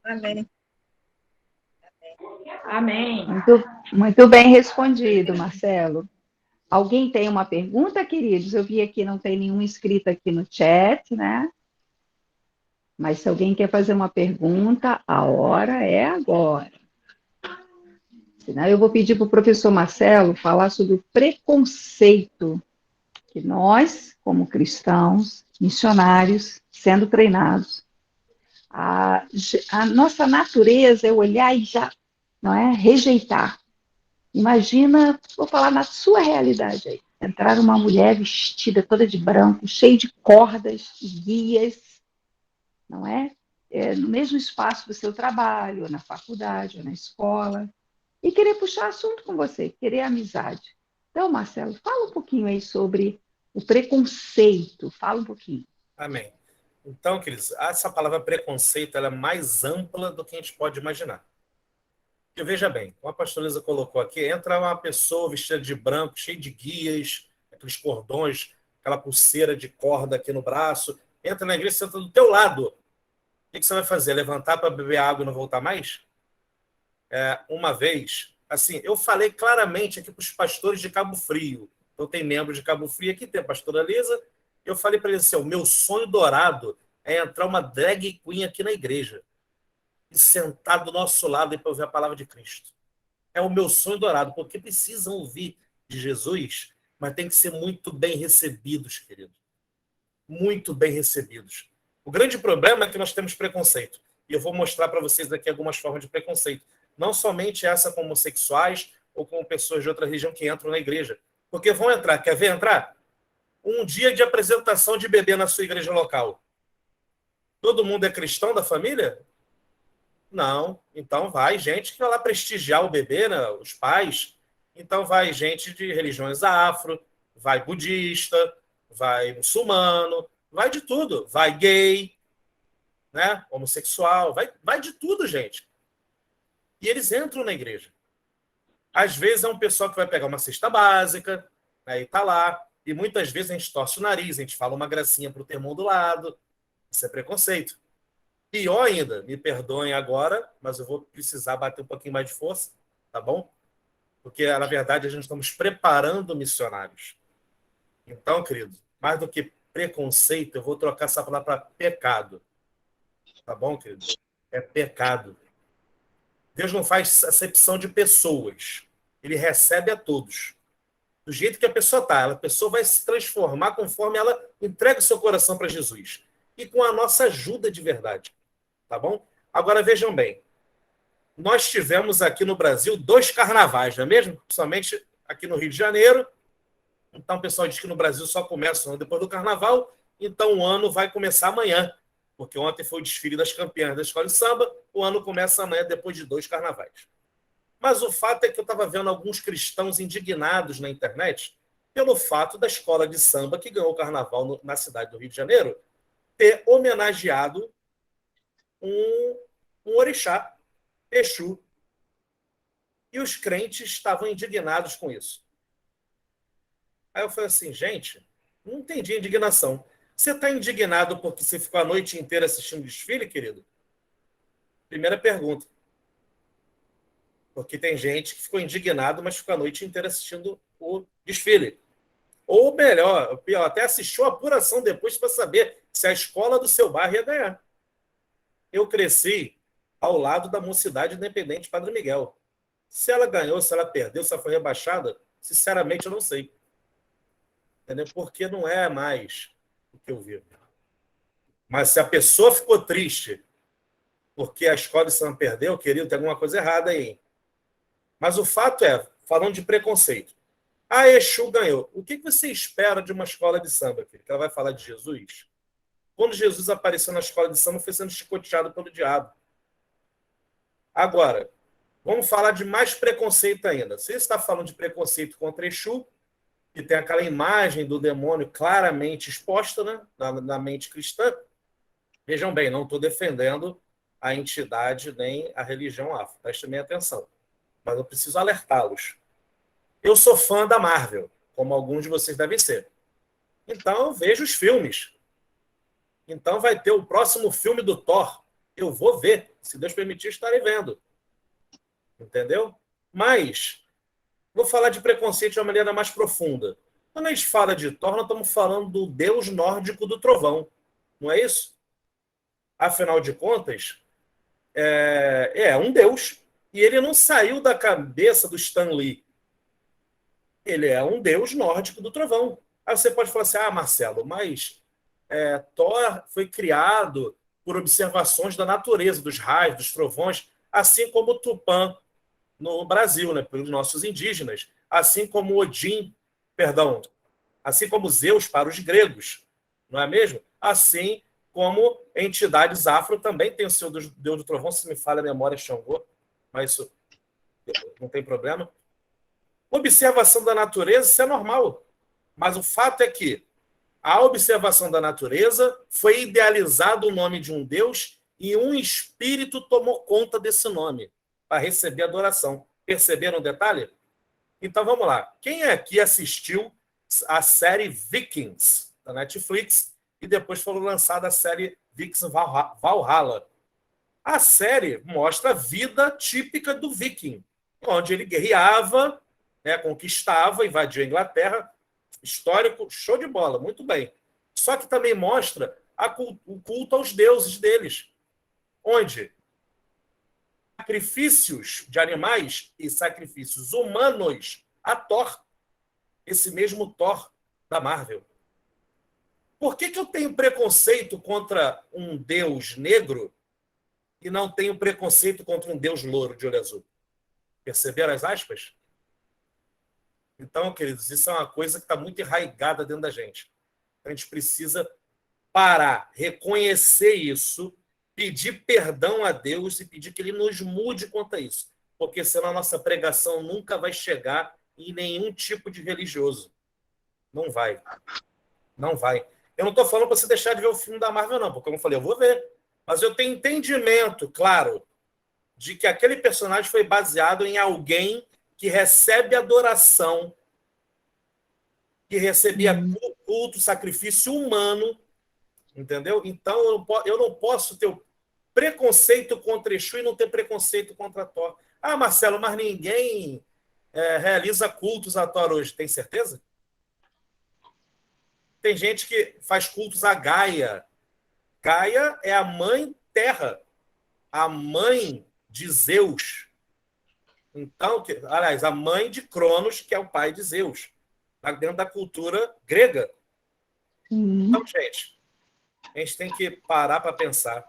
Amém. Amém. Muito bem respondido, Marcelo. Alguém tem uma pergunta, queridos? Eu vi aqui, não tem nenhum inscrito aqui no chat, né? Mas se alguém quer fazer uma pergunta, a hora é agora. Senão eu vou pedir para o professor Marcelo falar sobre o preconceito que nós, como cristãos, missionários, sendo treinados, a nossa natureza é olhar e já, não é, rejeitar. Imagina, vou falar na sua realidade aí, entrar uma mulher vestida toda de branco, cheia de cordas e guias, não é? No mesmo espaço do seu trabalho, ou na faculdade, ou na escola, e querer puxar assunto com você, querer amizade. Então, Marcelo, fala um pouquinho aí sobre o preconceito, fala um pouquinho. Amém. Então, queridos, essa palavra preconceito ela é mais ampla do que a gente pode imaginar. Porque, veja bem, como a pastora Isa colocou aqui, entra uma pessoa vestida de branco, cheia de guias, aqueles cordões, aquela pulseira de corda aqui no braço, entra na igreja e senta do teu lado. O que você vai fazer? Levantar para beber água e não voltar mais? Uma vez, assim, eu falei claramente aqui para os pastores de Cabo Frio. Então, tem membros de Cabo Frio aqui, tem a pastora Lisa. Eu falei para eles assim, o meu sonho dourado é entrar uma drag queen aqui na igreja e sentar do nosso lado para ouvir a palavra de Cristo. É o meu sonho dourado, porque precisam ouvir de Jesus mas tem que ser muito bem recebidos, querido. Muito bem recebidos. O grande problema é que nós temos preconceito. E eu vou mostrar para vocês aqui algumas formas de preconceito. Não somente essa com homossexuais ou com pessoas de outra religião que entram na igreja. Porque vão entrar. Quer ver entrar? Um dia de apresentação de bebê na sua igreja local. Todo mundo é cristão da família? Não. Então vai gente que vai lá prestigiar o bebê, né? Os pais. Então vai gente de religiões afro, vai budista, vai muçulmano, vai de tudo. Vai gay, né? Homossexual, vai de tudo, gente. E eles entram na igreja. Às vezes é um pessoal que vai pegar uma cesta básica, aí tá lá, e muitas vezes a gente torce o nariz, a gente fala uma gracinha pro termão do lado. Isso é preconceito. Pior ainda, me perdoem agora, mas eu vou precisar bater um pouquinho mais de força, tá bom? Porque, na verdade, a gente estamos preparando missionários. Então, querido, mais do que preconceito, eu vou trocar essa palavra para pecado. Tá bom, querido? É pecado. Deus não faz acepção de pessoas. Ele recebe a todos. Do jeito que a pessoa está. A pessoa vai se transformar conforme ela entrega o seu coração para Jesus. E com a nossa ajuda de verdade. Tá bom? Agora, vejam bem. Nós tivemos aqui no Brasil 2 carnavais, não é mesmo? Principalmente aqui no Rio de Janeiro. Então, o pessoal diz que no Brasil só começa o ano depois do carnaval. Então, o ano vai começar amanhã. Porque ontem foi o desfile das campeãs da escola de samba. O ano começa amanhã, depois de 2 carnavais. Mas o fato é que eu estava vendo alguns cristãos indignados na internet pelo fato da escola de samba que ganhou o carnaval na cidade do Rio de Janeiro ter homenageado um orixá, Exu. E os crentes estavam indignados com isso. Aí eu falei assim, gente, não entendi a indignação. Você está indignado porque você ficou a noite inteira assistindo desfile, querido? Primeira pergunta. Porque tem gente que ficou indignado, mas ficou a noite inteira assistindo o desfile. Ou melhor, pior, até assistiu a apuração depois para saber se a escola do seu bairro ia ganhar. Eu cresci ao lado da Mocidade Independente Padre Miguel. Se ela ganhou, se ela perdeu, se ela foi rebaixada, sinceramente eu não sei. Entendeu? Porque não é mais o que eu vivo. Mas se a pessoa ficou triste porque a escola de samba perdeu, querido, tem alguma coisa errada aí. Mas o fato é, falando de preconceito, a Exu ganhou. O que você espera de uma escola de samba? Que ela vai falar de Jesus? Quando Jesus apareceu na escola de samba, foi sendo chicoteado pelo diabo. Agora, vamos falar de mais preconceito ainda. Você está falando de preconceito contra Exu, que tem aquela imagem do demônio claramente exposta, né, na mente cristã. Vejam bem, não estou defendendo a entidade nem a religião afro. Prestem bem atenção. Mas eu preciso alertá-los. Eu sou fã da Marvel, como alguns de vocês devem ser. Então, eu vejo os filmes. Então, vai ter o próximo filme do Thor. Eu vou ver. Se Deus permitir, estarei vendo. Entendeu? Mas, vou falar de preconceito de uma maneira mais profunda. Quando a gente fala de Thor, nós estamos falando do deus nórdico do trovão. Não é isso? Afinal de contas, é um deus. E ele não saiu da cabeça do Stan Lee. Ele é um deus nórdico do trovão. Aí você pode falar assim, Marcelo, mas Thor foi criado por observações da natureza, dos raios, dos trovões, assim como Tupã no Brasil, né, pelos nossos indígenas, assim como Odin, assim como Zeus para os gregos, não é mesmo? Assim como entidades afro também têm o seu deus do trovão, se me falha a memória, Xangô, mas isso não tem problema. Observação da natureza, isso é normal. Mas o fato é que a observação da natureza foi idealizado o nome de um Deus e um espírito tomou conta desse nome para receber adoração. Perceberam o detalhe? Então vamos lá. Quem aqui assistiu a série Vikings da Netflix e depois foi lançada a série Vikings Valhalla? A série mostra a vida típica do viking, onde ele guerreava, né, conquistava, invadia a Inglaterra. Histórico, show de bola, muito bem. Só que também mostra o culto aos deuses deles, onde sacrifícios de animais e sacrifícios humanos a Thor. esse mesmo Thor da Marvel. Por que eu tenho preconceito contra um deus negro e não tenho preconceito contra um deus louro de olho azul? Perceberam as aspas? Então, queridos, isso é uma coisa que está muito enraizada dentro da gente. A gente precisa parar, reconhecer isso, pedir perdão a Deus e pedir que Ele nos mude quanto a isso. Porque senão a nossa pregação nunca vai chegar em nenhum tipo de religioso. Não vai. Não vai. Eu não estou falando para você deixar de ver o filme da Marvel, não, porque como eu falei, eu vou ver. Mas eu tenho entendimento, claro, de que aquele personagem foi baseado em alguém que recebe adoração, que recebia culto, sacrifício humano, entendeu? Então, eu não posso ter preconceito contra Exu e não ter preconceito contra Thor. Ah, Marcelo, mas ninguém realiza cultos a Thor hoje. Tem certeza? Tem gente que faz cultos a Gaia. Gaia é a mãe terra, a mãe de Zeus. Então, aliás, a mãe de Cronos, que é o pai de Zeus, dentro da cultura grega. Então, gente, a gente tem que parar para pensar.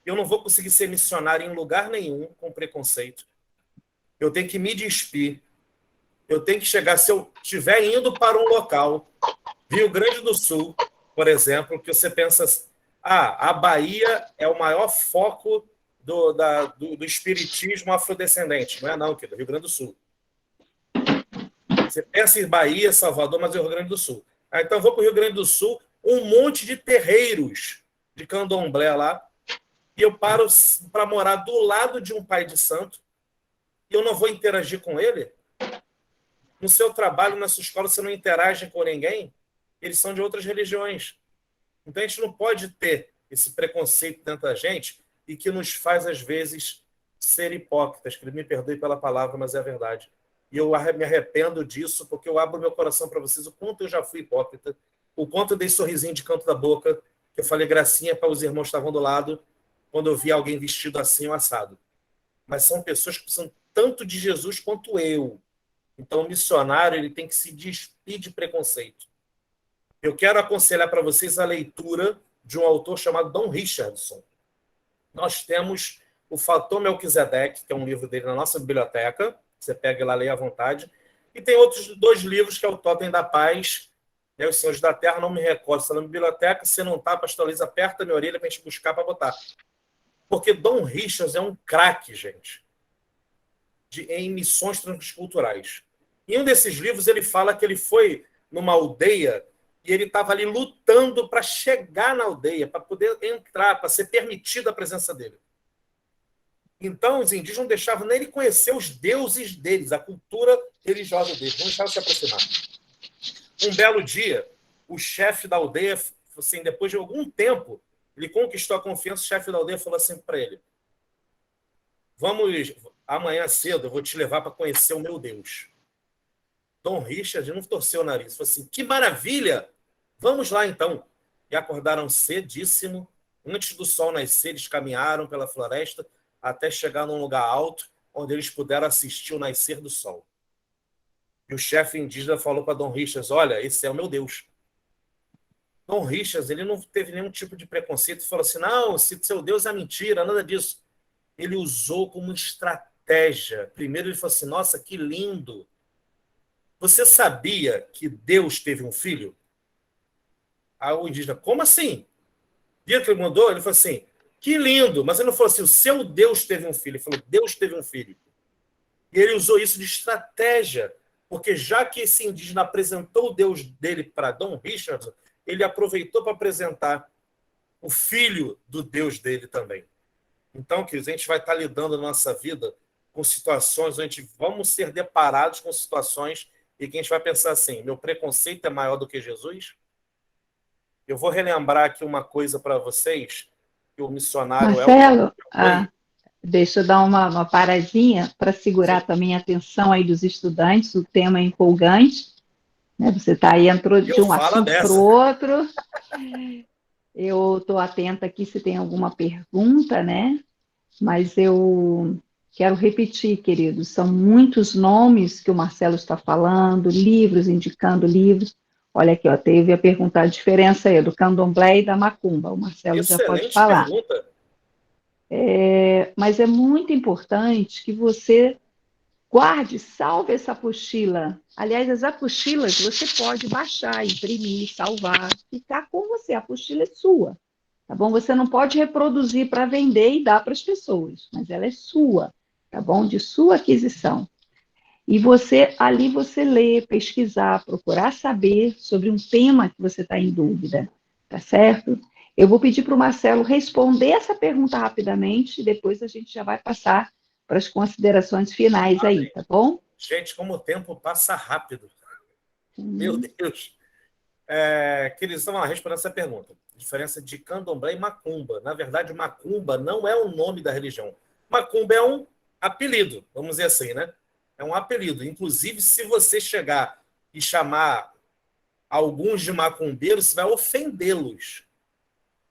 Eu não vou conseguir ser missionário em lugar nenhum com preconceito. Eu tenho que me despir. Eu tenho que chegar, se eu estiver indo para um local, Rio Grande do Sul, por exemplo, que você pensa, a Bahia é o maior foco do espiritismo afrodescendente. Não é não, querido, Rio Grande do Sul. Você pensa em Bahia, Salvador, mas é o Rio Grande do Sul. Então, eu vou para o Rio Grande do Sul, um monte de terreiros de candomblé lá, e eu paro para morar do lado de um pai de santo, e eu não vou interagir com ele? No seu trabalho, na sua escola, você não interage com ninguém? Eles são de outras religiões. Então, a gente não pode ter esse preconceito dentro da gente e que nos faz, às vezes, ser hipócritas. Que me perdoe pela palavra, mas é a verdade. E eu me arrependo disso, porque eu abro meu coração para vocês o quanto eu já fui hipócrita, o quanto eu dei sorrisinho de canto da boca, que eu falei gracinha para os irmãos que estavam do lado, quando eu vi alguém vestido assim ou assado. Mas são pessoas que precisam tanto de Jesus quanto eu. Então, o missionário ele tem que se despir de preconceito. Eu quero aconselhar para vocês a leitura de um autor chamado Don Richardson. Nós temos o Fator Melquisedeque, que é um livro dele na nossa biblioteca. Você pega lá, lê à vontade. E tem outros 2 livros, que é o Totem da Paz, né, Os Senhores da Terra. Não me recordo, está na biblioteca. Se não está, pastor Luiz, aperta a minha orelha para a gente buscar para botar. Porque Don Richardson é um craque, gente, em missões transculturais. Em um desses livros, ele fala que ele foi numa aldeia e ele estava ali lutando para chegar na aldeia, para poder entrar, para ser permitida a presença dele. Então, os indígenas não deixavam nem ele conhecer os deuses deles, a cultura religiosa deles, não deixavam se aproximar. Um belo dia, o chefe da aldeia, assim, depois de algum tempo, ele conquistou a confiança, o chefe da aldeia falou assim para ele: vamos, amanhã cedo eu vou te levar para conhecer o meu Deus. Dom Richard não torceu o nariz, falou assim: que maravilha, vamos lá então. E acordaram cedíssimo, antes do sol nascer, eles caminharam pela floresta até chegar num lugar alto, onde eles puderam assistir o nascer do sol. E o chefe indígena falou para Dom Richard: olha, esse é o meu Deus. Dom Richard, ele não teve nenhum tipo de preconceito, falou assim: não, se seu Deus é mentira, nada disso. Ele usou como estratégia. Primeiro ele falou assim: nossa, que lindo. Você sabia que Deus teve um filho? Aí o indígena: como assim? Viu que ele mandou? Ele falou assim: que lindo. Mas ele não falou assim: o seu Deus teve um filho. Ele falou: Deus teve um filho. E ele usou isso de estratégia, porque já que esse indígena apresentou o Deus dele para Dom Richard, ele aproveitou para apresentar o filho do Deus dele também. Então, queridos, a gente vai estar lidando na nossa vida com situações onde vamos ser deparados com situações e que a gente vai pensar assim: meu preconceito é maior do que Jesus? Eu vou relembrar aqui uma coisa para vocês, que o missionário Marcelo, deixa eu dar uma paradinha para segurar também a atenção aí dos estudantes, o tema é empolgante, né? Você está aí, entrou de um assunto para o outro. Eu estou atenta aqui se tem alguma pergunta, né? Mas eu quero repetir, queridos, são muitos nomes que o Marcelo está falando, livros, indicando livros. Olha aqui, ó, teve a pergunta, a diferença aí do candomblé e da macumba. O Marcelo já pode Excelente falar. pergunta. Mas é muito importante que você guarde, salve essa apostila. Aliás, as apostilas você pode baixar, imprimir, salvar, ficar com você. A apostila é sua, tá bom? Você não pode reproduzir para vender e dar para as pessoas, mas ela é sua, tá bom? De sua aquisição. E ali você lê, pesquisar, procurar saber sobre um tema que você está em dúvida, tá certo? Eu vou pedir para o Marcelo responder essa pergunta rapidamente e depois a gente já vai passar para as considerações finais aí, tá bom? Gente, como o tempo passa rápido. Meu Deus. Queridos, vamos lá, respondendo essa pergunta. Diferença de candomblé e macumba. Na verdade, macumba não é o nome da religião. Macumba é um apelido, vamos dizer assim, né? É um apelido. Inclusive, se você chegar e chamar alguns de macumbeiros, você vai ofendê-los.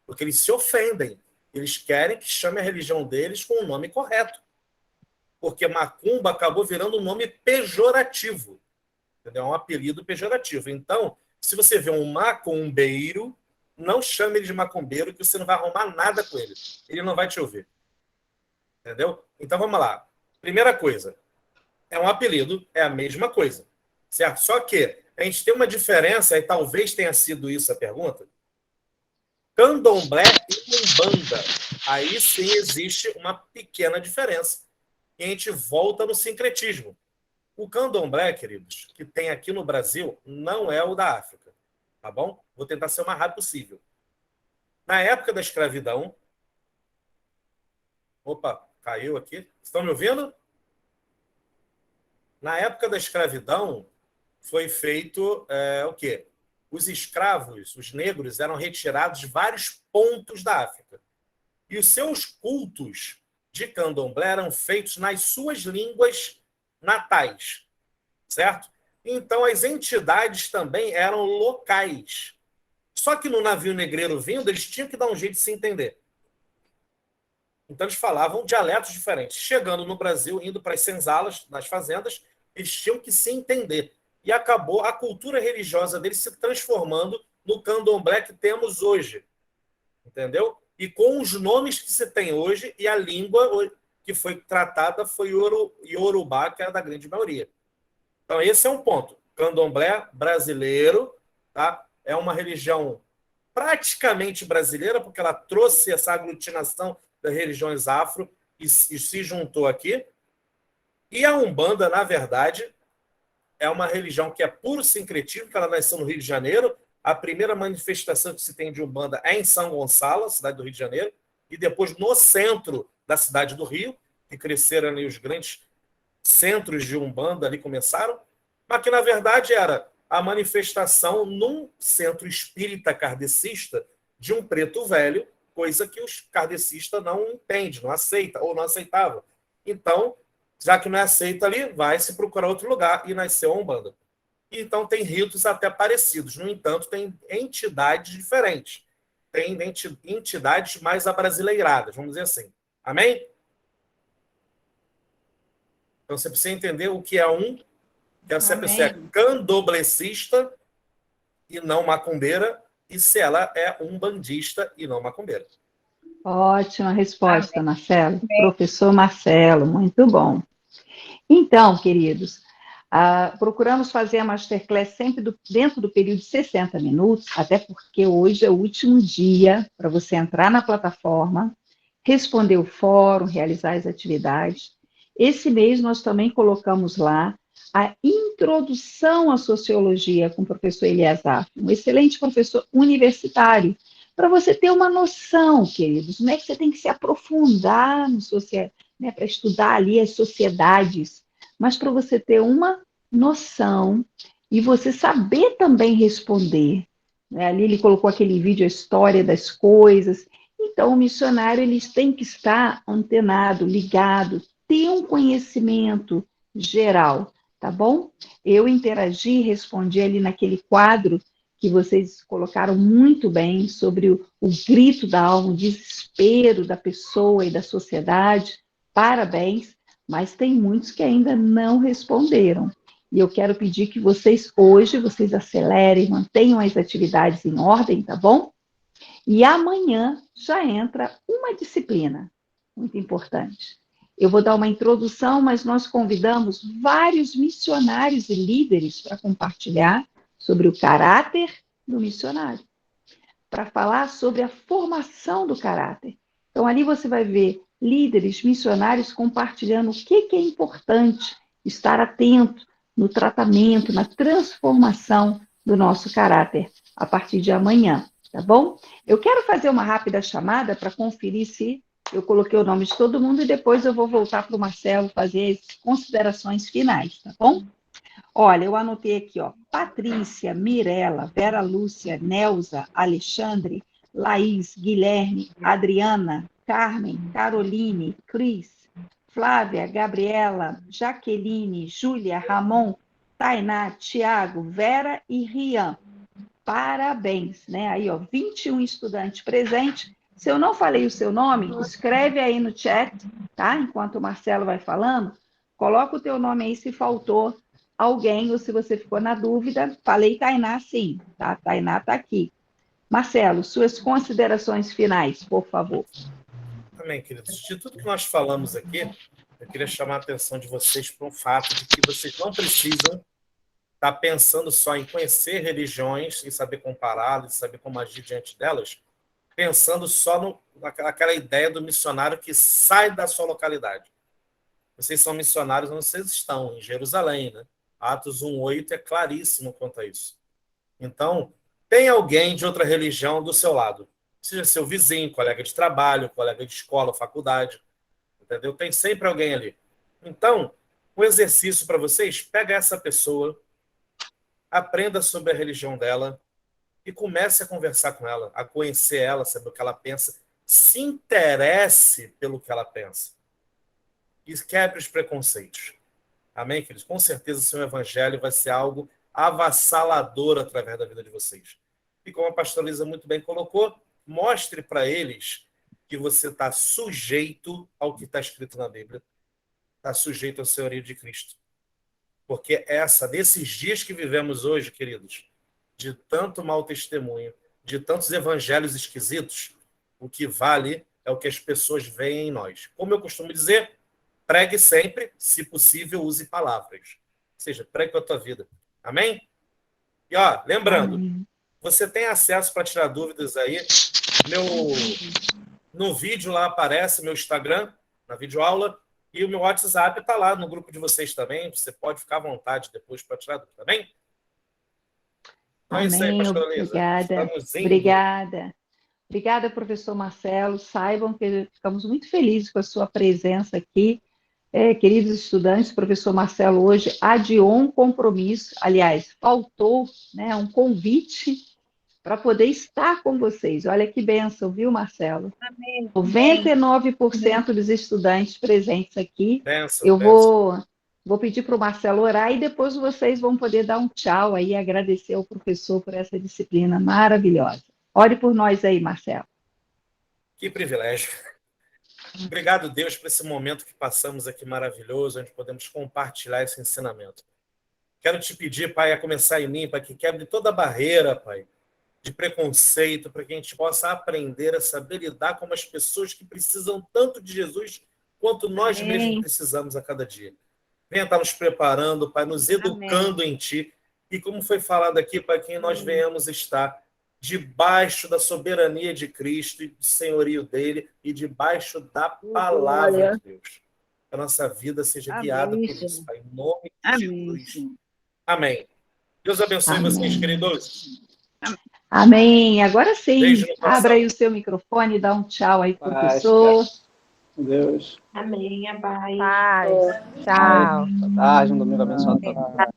Porque eles se ofendem. Eles querem que chame a religião deles com o nome correto. Porque macumba acabou virando um nome pejorativo. Entendeu? É um apelido pejorativo. Então, se você vê um macumbeiro, não chame ele de macumbeiro, que você não vai arrumar nada com ele. Ele não vai te ouvir. Entendeu? Então, vamos lá. Primeira coisa. É um apelido, é a mesma coisa. Certo? Só que a gente tem uma diferença, e talvez tenha sido isso a pergunta. Candomblé e Umbanda. Aí sim existe uma pequena diferença. E a gente volta no sincretismo. O candomblé, queridos, que tem aqui no Brasil, não é o da África. Tá bom? Vou tentar ser o mais rápido possível. Na época da escravidão... Opa, caiu aqui. Estão me ouvindo? Na época da escravidão, foi feito o quê? Os escravos, os negros, eram retirados de vários pontos da África. E os seus cultos de candomblé eram feitos nas suas línguas natais, certo? Então, as entidades também eram locais. Só que no navio negreiro vindo, eles tinham que dar um jeito de se entender. Então, eles falavam dialetos diferentes. Chegando no Brasil, indo para as senzalas, nas fazendas, eles tinham que se entender. E acabou a cultura religiosa deles se transformando no candomblé que temos hoje. Entendeu? E com os nomes que se tem hoje e a língua que foi tratada foi Iorubá, que era da grande maioria. Então, esse é um ponto. Candomblé brasileiro, tá? É uma religião praticamente brasileira, porque ela trouxe essa aglutinação das religiões afro e se juntou aqui. E a Umbanda, na verdade, é uma religião que é puro sincretismo, que ela nasceu no Rio de Janeiro. A primeira manifestação que se tem de Umbanda é em São Gonçalo, cidade do Rio de Janeiro, e depois no centro da cidade do Rio, que cresceram ali os grandes centros de Umbanda, ali começaram, mas que, na verdade, era a manifestação num centro espírita kardecista de um preto velho, coisa que os kardecistas não entendem, não aceitam, ou não aceitavam. Então, já que não é aceito ali, vai se procurar outro lugar, e nasceu a Umbanda. Então, tem ritos até parecidos. No entanto, tem entidades diferentes. Tem entidades mais abrasileiradas, vamos dizer assim. Amém? Então, você precisa entender o que é se a pessoa é candomblessista e não macumbeira, e se ela é umbandista e não macumbeira. Ótima resposta, Marcelo. Professor Marcelo, muito bom. Então, queridos, procuramos fazer a Masterclass sempre dentro do período de 60 minutos, até porque hoje é o último dia para você entrar na plataforma, responder o fórum, realizar as atividades. Esse mês nós também colocamos lá a introdução à sociologia com o professor Eliasaf, um excelente professor universitário, para você ter uma noção, queridos, não é que você tem que se aprofundar no né, para estudar ali as sociedades, mas para você ter uma noção e você saber também responder. Né? Ali ele colocou aquele vídeo, a história das coisas. Então, o missionário eles têm que estar antenado, ligado, ter um conhecimento geral, tá bom? Eu interagi, respondi ali naquele quadro que vocês colocaram muito bem sobre o grito da alma, o desespero da pessoa e da sociedade. Parabéns, mas tem muitos que ainda não responderam. E eu quero pedir que vocês, hoje, vocês acelerem, mantenham as atividades em ordem, tá bom? E amanhã já entra uma disciplina muito importante. Eu vou dar uma introdução, mas nós convidamos vários missionários e líderes para compartilhar sobre o caráter do missionário, para falar sobre a formação do caráter. Então, ali você vai ver líderes, missionários compartilhando o que é importante estar atento no tratamento, na transformação do nosso caráter a partir de amanhã, tá bom? Eu quero fazer uma rápida chamada para conferir se eu coloquei o nome de todo mundo e depois eu vou voltar para o Marcelo fazer as considerações finais, tá bom? Olha, eu anotei aqui, ó, Patrícia, Mirela, Vera Lúcia, Nelza, Alexandre, Laís, Guilherme, Adriana, Carmen, Caroline, Cris, Flávia, Gabriela, Jaqueline, Júlia, Ramon, Tainá, Tiago, Vera e Rian. Parabéns, né? Aí, ó, 21 estudantes presentes. Se eu não falei o seu nome, escreve aí no chat, tá? Enquanto o Marcelo vai falando, coloca o teu nome aí se faltou alguém ou se você ficou na dúvida. Falei Tainá, sim, tá? Tainá tá aqui. Marcelo, suas considerações finais, por favor. Amém, queridos. De tudo que nós falamos aqui, eu queria chamar a atenção de vocês para um fato de que vocês não precisam estar pensando só em conhecer religiões e saber compará-las, saber como agir diante delas, pensando só naquela ideia do missionário que sai da sua localidade. Vocês são missionários onde vocês estão, em Jerusalém, né? Atos 1:8 é claríssimo quanto a isso. Então, tem alguém de outra religião do seu lado. Seja seu vizinho, colega de trabalho, colega de escola, faculdade. Entendeu? Tem sempre alguém ali. Então, um exercício para vocês, pega essa pessoa, aprenda sobre a religião dela e comece a conversar com ela, a conhecer ela, saber o que ela pensa. Se interesse pelo que ela pensa. E quebre os preconceitos. Amém, queridos? Com certeza o seu evangelho vai ser algo avassalador através da vida de vocês. E como a pastora Lisa muito bem colocou, mostre para eles que você está sujeito ao que está escrito na Bíblia, está sujeito ao senhorio de Cristo. Porque nesses dias que vivemos hoje, queridos, de tanto mau testemunho, de tantos evangelhos esquisitos, o que vale é o que as pessoas veem em nós. Como eu costumo dizer, pregue sempre, se possível, use palavras. Ou seja, pregue com a tua vida. Amém? E, ó, lembrando, você tem acesso para tirar dúvidas aí. No vídeo lá aparece meu Instagram, na videoaula, e o meu WhatsApp está lá no grupo de vocês também. Você pode ficar à vontade depois para tirar dúvida, tá bem? Então é isso aí, pastora Lisa. Obrigada. Obrigada. Obrigada, professor Marcelo. Saibam que ficamos muito felizes com a sua presença aqui. Queridos estudantes, o professor Marcelo hoje adiou um compromisso, aliás, faltou, né, um convite para poder estar com vocês. Olha que bênção, viu, Marcelo? Amém. 99% dos estudantes presentes aqui. Benção, Eu vou pedir para o Marcelo orar e depois vocês vão poder dar um tchau aí e agradecer ao professor por essa disciplina maravilhosa. Ore por nós aí, Marcelo. Que privilégio. Obrigado, Deus, por esse momento que passamos aqui maravilhoso, onde podemos compartilhar esse ensinamento. Quero te pedir, Pai, a começar em mim, para que quebre toda a barreira, Pai, de preconceito, para que a gente possa aprender a saber lidar com as pessoas que precisam tanto de Jesus quanto nós mesmos precisamos a cada dia. Venha estar nos preparando, Pai, nos educando em Ti. E como foi falado aqui, Pai, que nós venhamos estar debaixo da soberania de Cristo e do senhorio dele e debaixo da palavra de Deus. Que a nossa vida seja guiada por isso, Pai, em nome de Jesus. Amém. Deus abençoe vocês, queridos. Amém. Agora sim, Beijo no coração. abra aí o seu microfone e dá um tchau aí, professor. Deus. Amém. A paz. Tchau. Boa tarde, um domingo abençoado para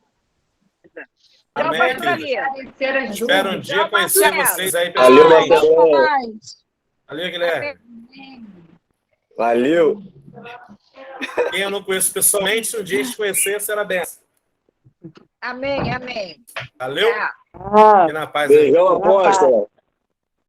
Amém, queridos. Espero um dia conhecer vocês aí Valeu, pessoalmente. Valeu, Guilherme. Valeu. Quem eu não conheço pessoalmente, se um dia te conhecer, será benção. Amém, amém. Valeu? Tchau. E na paz aí. Beijão, apóstolo.